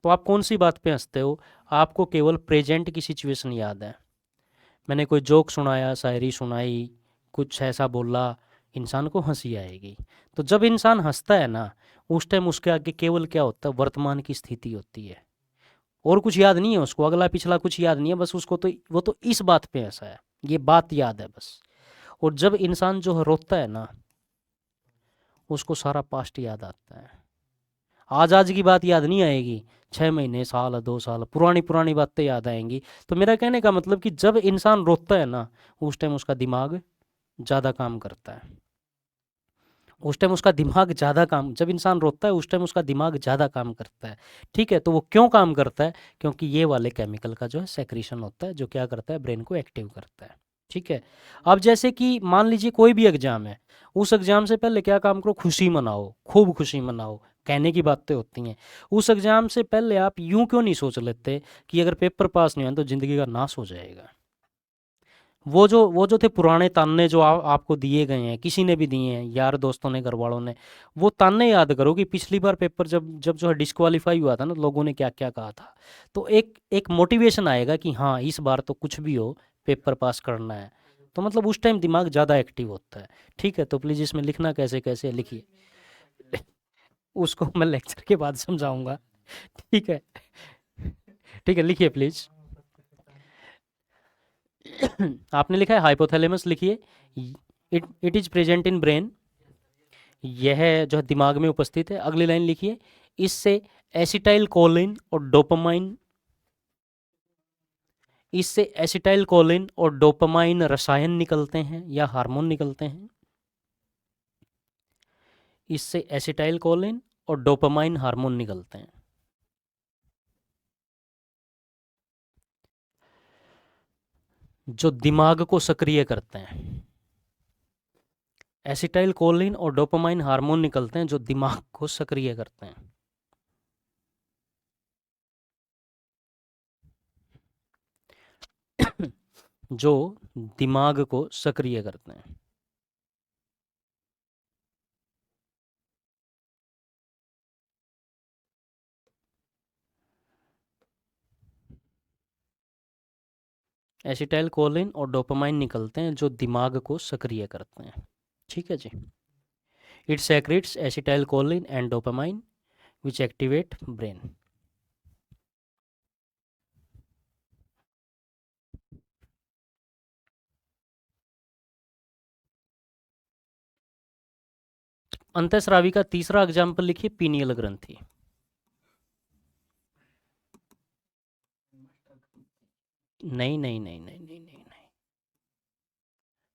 तो आप कौन सी बात पे हंसते हो, आपको केवल प्रेजेंट की सिचुएशन याद है। मैंने कोई जोक सुनाया, शायरी सुनाई, कुछ ऐसा बोला, इंसान को हंसी आएगी। तो जब इंसान हंसता है ना, उस टाइम उसके आगे केवल क्या होता है, वर्तमान की स्थिति होती है, और कुछ याद नहीं है उसको, अगला पिछला कुछ याद नहीं है, बस उसको तो वो तो इस बात पे हंसा है, ये बात याद है बस। और जब इंसान जो है रोता है ना, उसको सारा पास्ट याद आता है। आज आज की बात याद नहीं आएगी, 6 महीने, साल, 2 साल पुरानी पुरानी बातें याद आएंगी। तो मेरा कहने का मतलब कि जब इंसान रोता है ना, उस टाइम उसका दिमाग ज़्यादा काम करता है। उस टाइम उसका दिमाग ज़्यादा काम, जब इंसान रोता है उस टाइम उसका दिमाग ज़्यादा काम करता है। ठीक है, तो वो क्यों काम करता है, क्योंकि ये वाले केमिकल का जो है सेक्रीशन होता है, जो क्या करता है, ब्रेन को एक्टिव करता है। ठीक है। अब जैसे कि मान लीजिए कोई भी एग्जाम है, उस एग्जाम से पहले क्या काम करो, खुशी मनाओ, खूब खुशी मनाओ, कहने की बातें होती हैं। उस एग्जाम से पहले आप यूं क्यों नहीं सोच लेते कि अगर पेपर पास नहीं हुआ तो ज़िंदगी का नाश हो जाएगा। वो जो थे पुराने ताने जो आपको दिए गए हैं, किसी ने भी दिए हैं, यार दोस्तों ने, घर वालों ने, वो ताने याद करो कि पिछली बार पेपर जब जब जो है डिस्क्वालीफाई हुआ था ना, लोगों ने क्या क्या कहा था। तो एक एक मोटिवेशन आएगा कि हाँ इस बार तो कुछ भी हो पेपर पास करना है। तो मतलब उस टाइम दिमाग ज़्यादा एक्टिव होता है। ठीक है, तो प्लीज़ इसमें लिखना कैसे कैसे है, लिखिए। उसको मैं लेक्चर के बाद समझाऊंगा। ठीक है, ठीक है, लिखिए प्लीज़। आपने लिखा है हाइपोथैलेमस, लिखिए। It it is present in brain, यह जो है दिमाग में उपस्थित है। अगली लाइन लिखिए, इससे एसिटाइल कोलिन और डोपामाइन, इससे एसिटाइल कोलिन और डोपामाइन रसायन निकलते हैं या हार्मोन निकलते हैं। इससे एसिटाइल कोलिन और डोपामाइन हार्मोन निकलते हैं। जो दिमाग को सक्रिय करते हैं। एसिटाइल कोलिन और डोपामाइन हार्मोन निकलते हैं जो दिमाग को सक्रिय करते हैं। जो दिमाग को सक्रिय करते हैं। एसिटाइल कोलिन और डोपामाइन निकलते हैं जो दिमाग को सक्रिय करते हैं। ठीक है जी। It secretes acetylcholine and dopamine which activate brain. अंतःस्रावी का तीसरा एग्जाम्पल लिखिए, पीनियल ग्रंथि। नहीं नहीं नहीं नहीं नहीं नहीं नहीं,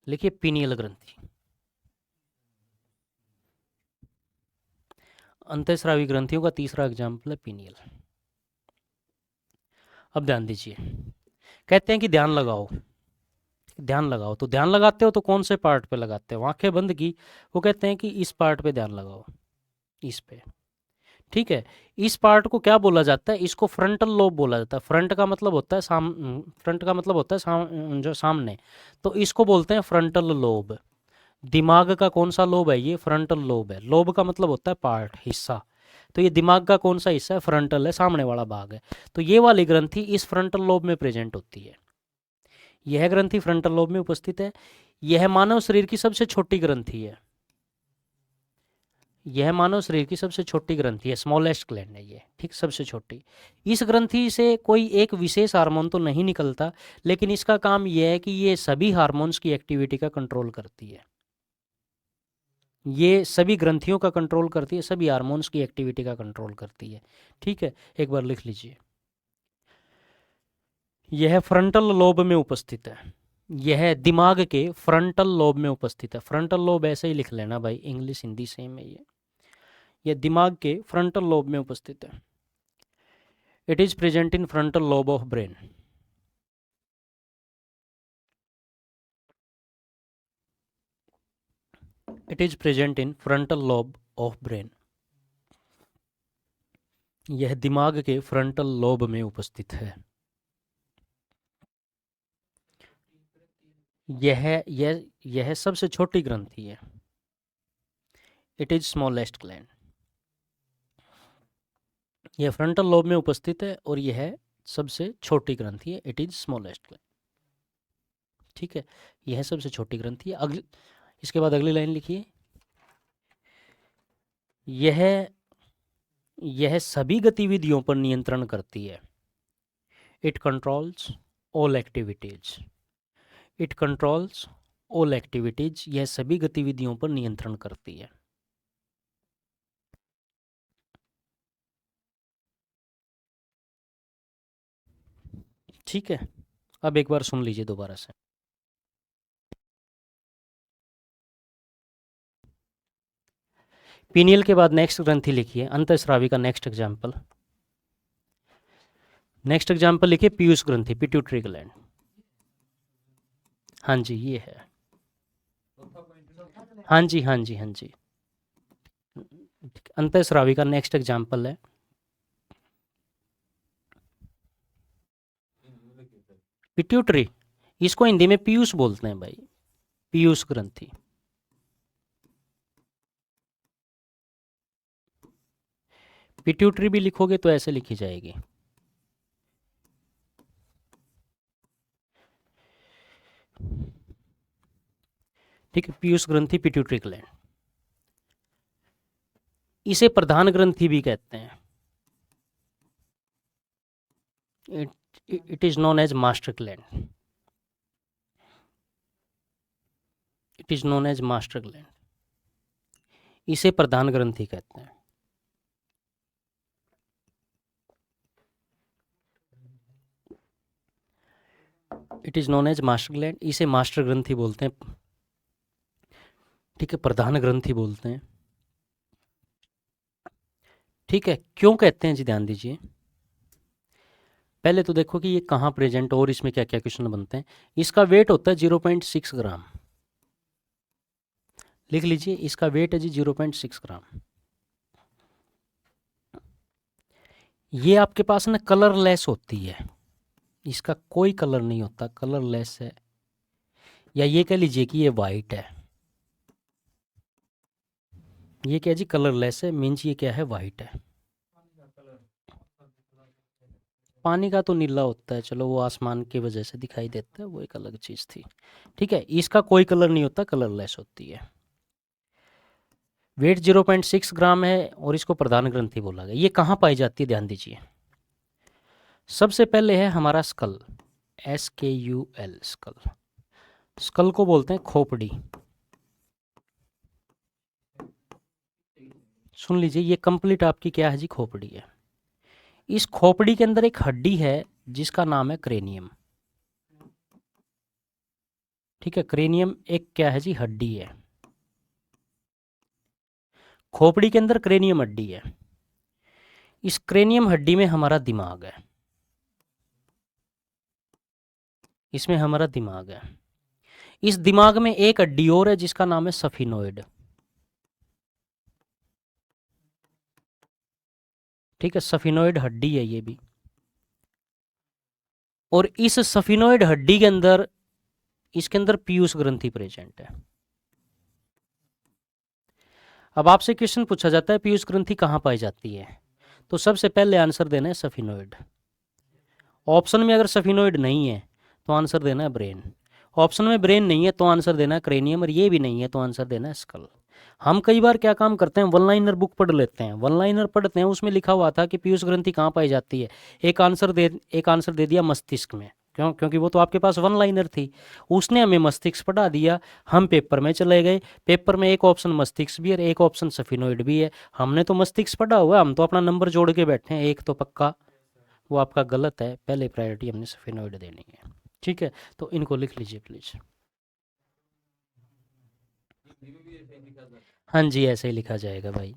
लिखिए पीनियल ग्रंथि। अंतःस्रावी ग्रंथियों का तीसरा एग्जाम्पल है पीनियल। अब ध्यान दीजिए, कहते हैं कि ध्यान लगाओ, ध्यान लगाओ। तो ध्यान लगाते हो तो कौन से पार्ट पे लगाते हो, आंखें बंद की, वो कहते हैं कि इस पार्ट पे ध्यान लगाओ, इस पे। ठीक है, इस पार्ट को क्या बोला जाता है, इसको फ्रंटल लोब बोला जाता है। फ्रंट का मतलब होता है फ्रंट का मतलब होता है जो सामने, तो इसको बोलते हैं फ्रंटल लोब। दिमाग का कौन सा लोब है, ये फ्रंटल लोब है। लोब का मतलब होता है पार्ट, हिस्सा। तो ये दिमाग का कौन सा हिस्सा है? फ्रंटल है, सामने वाला भाग है। तो ये वाली ग्रंथि इस फ्रंटल लोब में प्रेजेंट होती है। यह ग्रंथि फ्रंटल लोब में उपस्थित है। यह मानव शरीर की सबसे छोटी ग्रंथि है। यह मानव शरीर की सबसे छोटी ग्रंथि है, स्मॉलेस्ट ग्लैंड है ये, ठीक, सबसे छोटी। इस ग्रंथि से कोई एक विशेष हार्मोन तो नहीं निकलता, लेकिन इसका काम यह है कि ये सभी हार्मोन्स की एक्टिविटी का कंट्रोल करती है। ये सभी ग्रंथियों का कंट्रोल करती है, सभी हार्मोन्स की एक्टिविटी का कंट्रोल करती है। ठीक है, एक बार लिख लीजिए। यह फ्रंटल लोब में उपस्थित है। यह दिमाग के फ्रंटल लोब में उपस्थित है। फ्रंटल लोब ऐसे ही लिख लेना भाई, इंग्लिश हिंदी सेम है ये। यह दिमाग के फ्रंटल लोब में उपस्थित है। It is present in frontal lobe of brain. It is present in frontal lobe of brain. यह दिमाग के फ्रंटल लोब में उपस्थित है। यह सबसे छोटी ग्रंथि है। It is smallest gland. यह फ्रंटल लोब में उपस्थित है और यह सबसे छोटी ग्रंथि है। It is smallest gland. ठीक है, यह सबसे छोटी ग्रंथि है। अगली, इसके बाद अगली लाइन लिखिए। यह सभी गतिविधियों पर नियंत्रण करती है। It controls all activities. It controls all activities. यह सभी गतिविधियों पर नियंत्रण करती है। ठीक है, अब एक बार सुन लीजिए दोबारा से। पीनियल के बाद नेक्स्ट ग्रंथि लिखिए, अंतःस्रावी का नेक्स्ट एग्जाम्पल। नेक्स्ट एग्जाम्पल लिखिए पीयूष ग्रंथि, पिट्यूटरी ग्लैंड। हाँ जी, ये है। हाँ जी, हाँ जी, हाँ जी। अंतःस्रावी का नेक्स्ट एग्जाम्पल है पिट्यूटरी। इसको हिंदी में पीयूष बोलते हैं भाई, पीयूष ग्रंथि। पिट्यूटरी भी लिखोगे तो ऐसे लिखी जाएगी। ठीक है, पीयूष ग्रंथि, पिट्यूटरी ग्लैंड। इसे प्रधान ग्रंथि भी कहते हैं। It is known as master gland. It is known as master gland. इसे प्रधान ग्रंथि कहते हैं। It is known as master gland. इसे मास्टर ग्रंथि बोलते हैं। ठीक है, प्रधान ग्रंथि बोलते हैं। ठीक है, क्यों कहते हैं जी, ध्यान दीजिए। पहले तो देखो कि ये कहाँ प्रेजेंट और इसमें क्या क्या क्वेश्चन बनते हैं। इसका वेट होता है 0.6 ग्राम। लिख लीजिए, इसका वेट है जी 0.6 ग्राम। ये आपके पास ना कलरलेस होती है, इसका कोई कलर नहीं होता, कलरलेस है। या ये कह लीजिए कि ये वाइट है। ये क्या जी, कलरलेस है, मीन्स ये क्या है, वाइट है। पानी का तो नीला होता है, चलो वो आसमान की वजह से दिखाई देता है, वो एक अलग चीज़ थी। ठीक है, इसका कोई कलर नहीं होता, कलरलेस होती है। वेट 0.6 ग्राम है और इसको प्रधान ग्रंथि बोला गया। ये कहाँ पाई जाती है, ध्यान दीजिए। सबसे पहले है हमारा स्कल, SKUL, स्कल। स्कल को बोलते हैं खोपड़ी। सुन लीजिए, ये कंप्लीट आपकी क्या है जी, खोपड़ी है। इस खोपड़ी के अंदर एक हड्डी है जिसका नाम है क्रेनियम। ठीक है, क्रेनियम एक क्या है जी, हड्डी है। खोपड़ी के अंदर क्रेनियम हड्डी है। इस क्रेनियम हड्डी में हमारा दिमाग है। इसमें हमारा दिमाग है। इस दिमाग में एक हड्डी और है जिसका नाम है सफिनोइड। ठीक है, सफिनोइड हड्डी है ये भी। और इस सफिनोइड हड्डी के अंदर, इसके अंदर पीयूष ग्रंथि प्रेजेंट है। अब आपसे क्वेश्चन पूछा जाता है पीयूष ग्रंथि कहाँ पाई जाती है, तो सबसे पहले आंसर देना है सफिनोइड। ऑप्शन में अगर सफिनोइड नहीं है तो आंसर देना है ब्रेन। ऑप्शन में ब्रेन नहीं है तो आंसर देना है क्रेनियम, और ये भी नहीं है तो आंसर देना है स्कल। हम कई बार क्या काम करते हैं, वन लाइनर बुक पढ़ लेते हैं, वन लाइनर पढ़ते हैं, उसमें लिखा हुआ था कि पीयूष ग्रंथि कहाँ पाई जाती है, एक आंसर दे दिया मस्तिष्क में। क्यों? क्योंकि वो तो आपके पास वन लाइनर थी, उसने हमें मस्तिष्क पढ़ा दिया। हम पेपर में चले गए, पेपर में एक ऑप्शन मस्तिष्क भी है और एक ऑप्शन सफिनोइड भी है। हमने तो मस्तिष्क पढ़ा हुआ है, हम तो अपना नंबर जोड़ के बैठे हैं, एक तो पक्का। वो आपका गलत है, पहले प्रायोरिटी हमने सफिनोइड देनी है। ठीक है, तो इनको लिख लीजिए प्लीज। हाँ जी, ऐसे ही लिखा जाएगा भाई।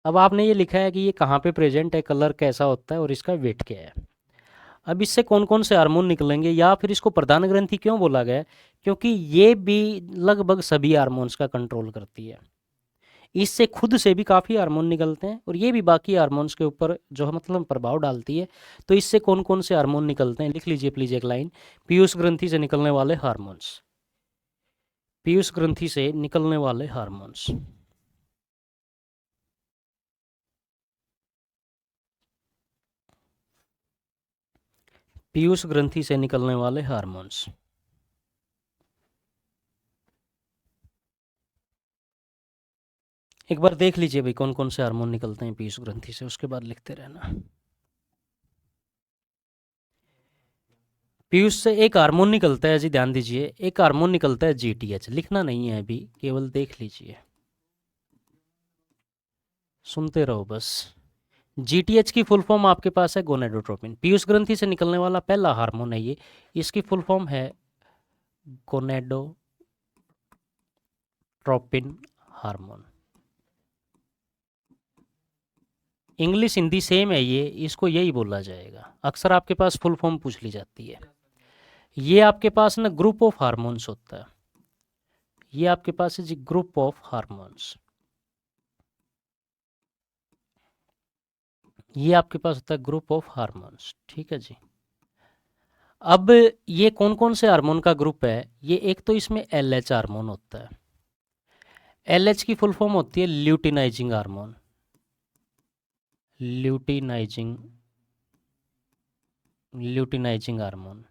अब आपने ये लिखा है कि ये कहाँ पे प्रेजेंट है, कलर कैसा होता है और इसका वेट क्या है। अब इससे कौन कौन से हार्मोन निकलेंगे, या फिर इसको प्रधान ग्रंथि क्यों बोला गया है, क्योंकि ये भी लगभग सभी हार्मोन्स का कंट्रोल करती है। इससे खुद से भी काफ़ी हार्मोन निकलते हैं और ये भी बाकी हार्मोन्स के ऊपर जो है मतलब प्रभाव डालती है। तो इससे कौन कौन से हार्मोन निकलते हैं, लिख लीजिए प्लीज एक लाइन। पीयूष ग्रंथि से निकलने वाले हार्मोन्स, पीयूष ग्रंथि से निकलने वाले हार्मोन्स। पीयूष ग्रंथि से निकलने वाले हार्मोन्स। एक बार देख लीजिए भाई कौन कौन से हार्मोन निकलते हैं पीयूष ग्रंथि से, उसके बाद लिखते रहना। पीयूष से एक हार्मोन निकलता है जी, ध्यान दीजिए, एक हार्मोन निकलता है जीटीएच, लिखना नहीं है अभी, केवल देख लीजिए, सुनते रहो बस। जीटीएच की फुल फॉर्म आपके पास है गोनेडोट्रोपिन। पीयूष ग्रंथि से निकलने वाला पहला हार्मोन है ये, इसकी फुल फॉर्म है gonadotropin hormone. English Hindi same है ये, इसको यही बोला जाएगा। अक्सर आपके पास फुल फॉर्म पूछ ली जाती है। ये आपके पास ना ग्रुप ऑफ हार्मोन्स होता है, ये आपके पास है जी ग्रुप ऑफ हार्मोन्स, ये आपके पास होता है ग्रुप ऑफ हार्मोन्स। ठीक है जी। अब ये कौन कौन से हार्मोन का ग्रुप है, ये एक तो इसमें एलएच हार्मोन होता है। एलएच की फुल फॉर्म होती है luteinizing hormone, luteinising, luteinizing hormone.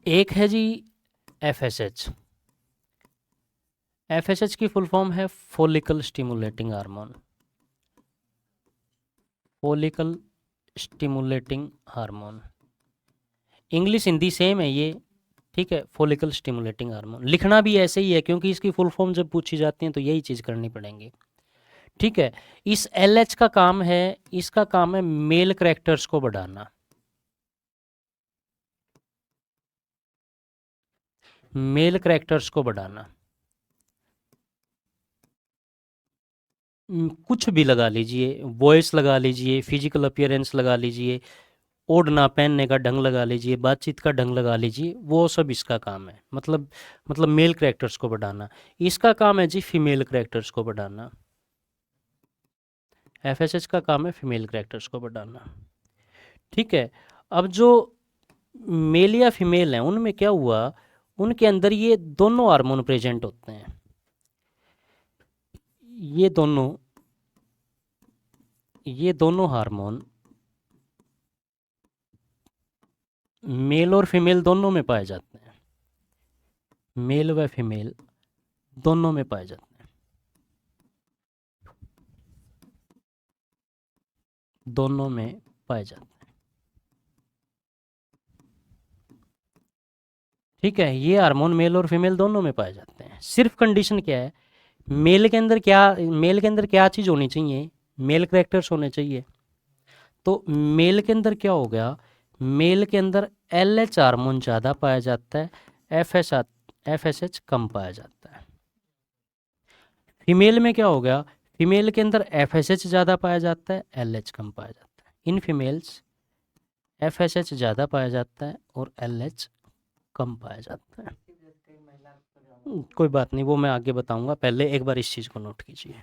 एक है जी एफएसएच, एफएसएच की फुल फॉर्म है follicle stimulating hormone, follicle stimulating hormone. English Hindi same है ये, ठीक है, फॉलिकल स्टिमुलेटिंग हार्मोन। लिखना भी ऐसे ही है क्योंकि इसकी फुल फॉर्म जब पूछी जाती है तो यही चीज़ करनी पड़ेंगी। ठीक है, इस एलएच का काम है, इसका काम है मेल करैक्टर्स को बढ़ाना, मेल करैक्टर्स को बढ़ाना। कुछ भी लगा लीजिए, वॉइस लगा लीजिए, फिजिकल अपीयरेंस लगा लीजिए, ओढ़ना पहनने का ढंग लगा लीजिए, बातचीत का ढंग लगा लीजिए, वो सब इसका काम है। मतलब मेल करैक्टर्स को बढ़ाना। इसका काम है जी फीमेल करैक्टर्स को बढ़ाना, एफएसएच का काम है फीमेल करैक्टर्स को बढ़ाना। ठीक है, अब जो मेल या फीमेल हैं उनमें क्या हुआ, उनके अंदर ये दोनों हार्मोन प्रेजेंट होते हैं, ये दोनों हार्मोन मेल और फीमेल दोनों में पाए जाते हैं, मेल व फीमेल दोनों में पाए जाते हैं, दोनों में पाए जाते हैं। ठीक है, ये हार्मोन मेल और फीमेल दोनों में पाए जाते हैं। सिर्फ कंडीशन क्या है, मेल के अंदर क्या चीज़ होनी चाहिए, मेल करैक्टर्स होने चाहिए। तो मेल के अंदर क्या हो गया, मेल के अंदर एलएच हार्मोन ज़्यादा पाया जाता है, एफएसएच कम पाया जाता है। फीमेल में क्या हो गया, फीमेल के अंदर एफएसएच ज़्यादा पाया जाता है, एलएच कम पाया जाता है। इन फीमेल्स एफएसएच ज़्यादा पाया जाता है और एलएच कम पाया जाता है। महिला को जॉब कोई बात नहीं, वो मैं आगे बताऊंगा, पहले एक बार इस चीज़ को नोट कीजिए।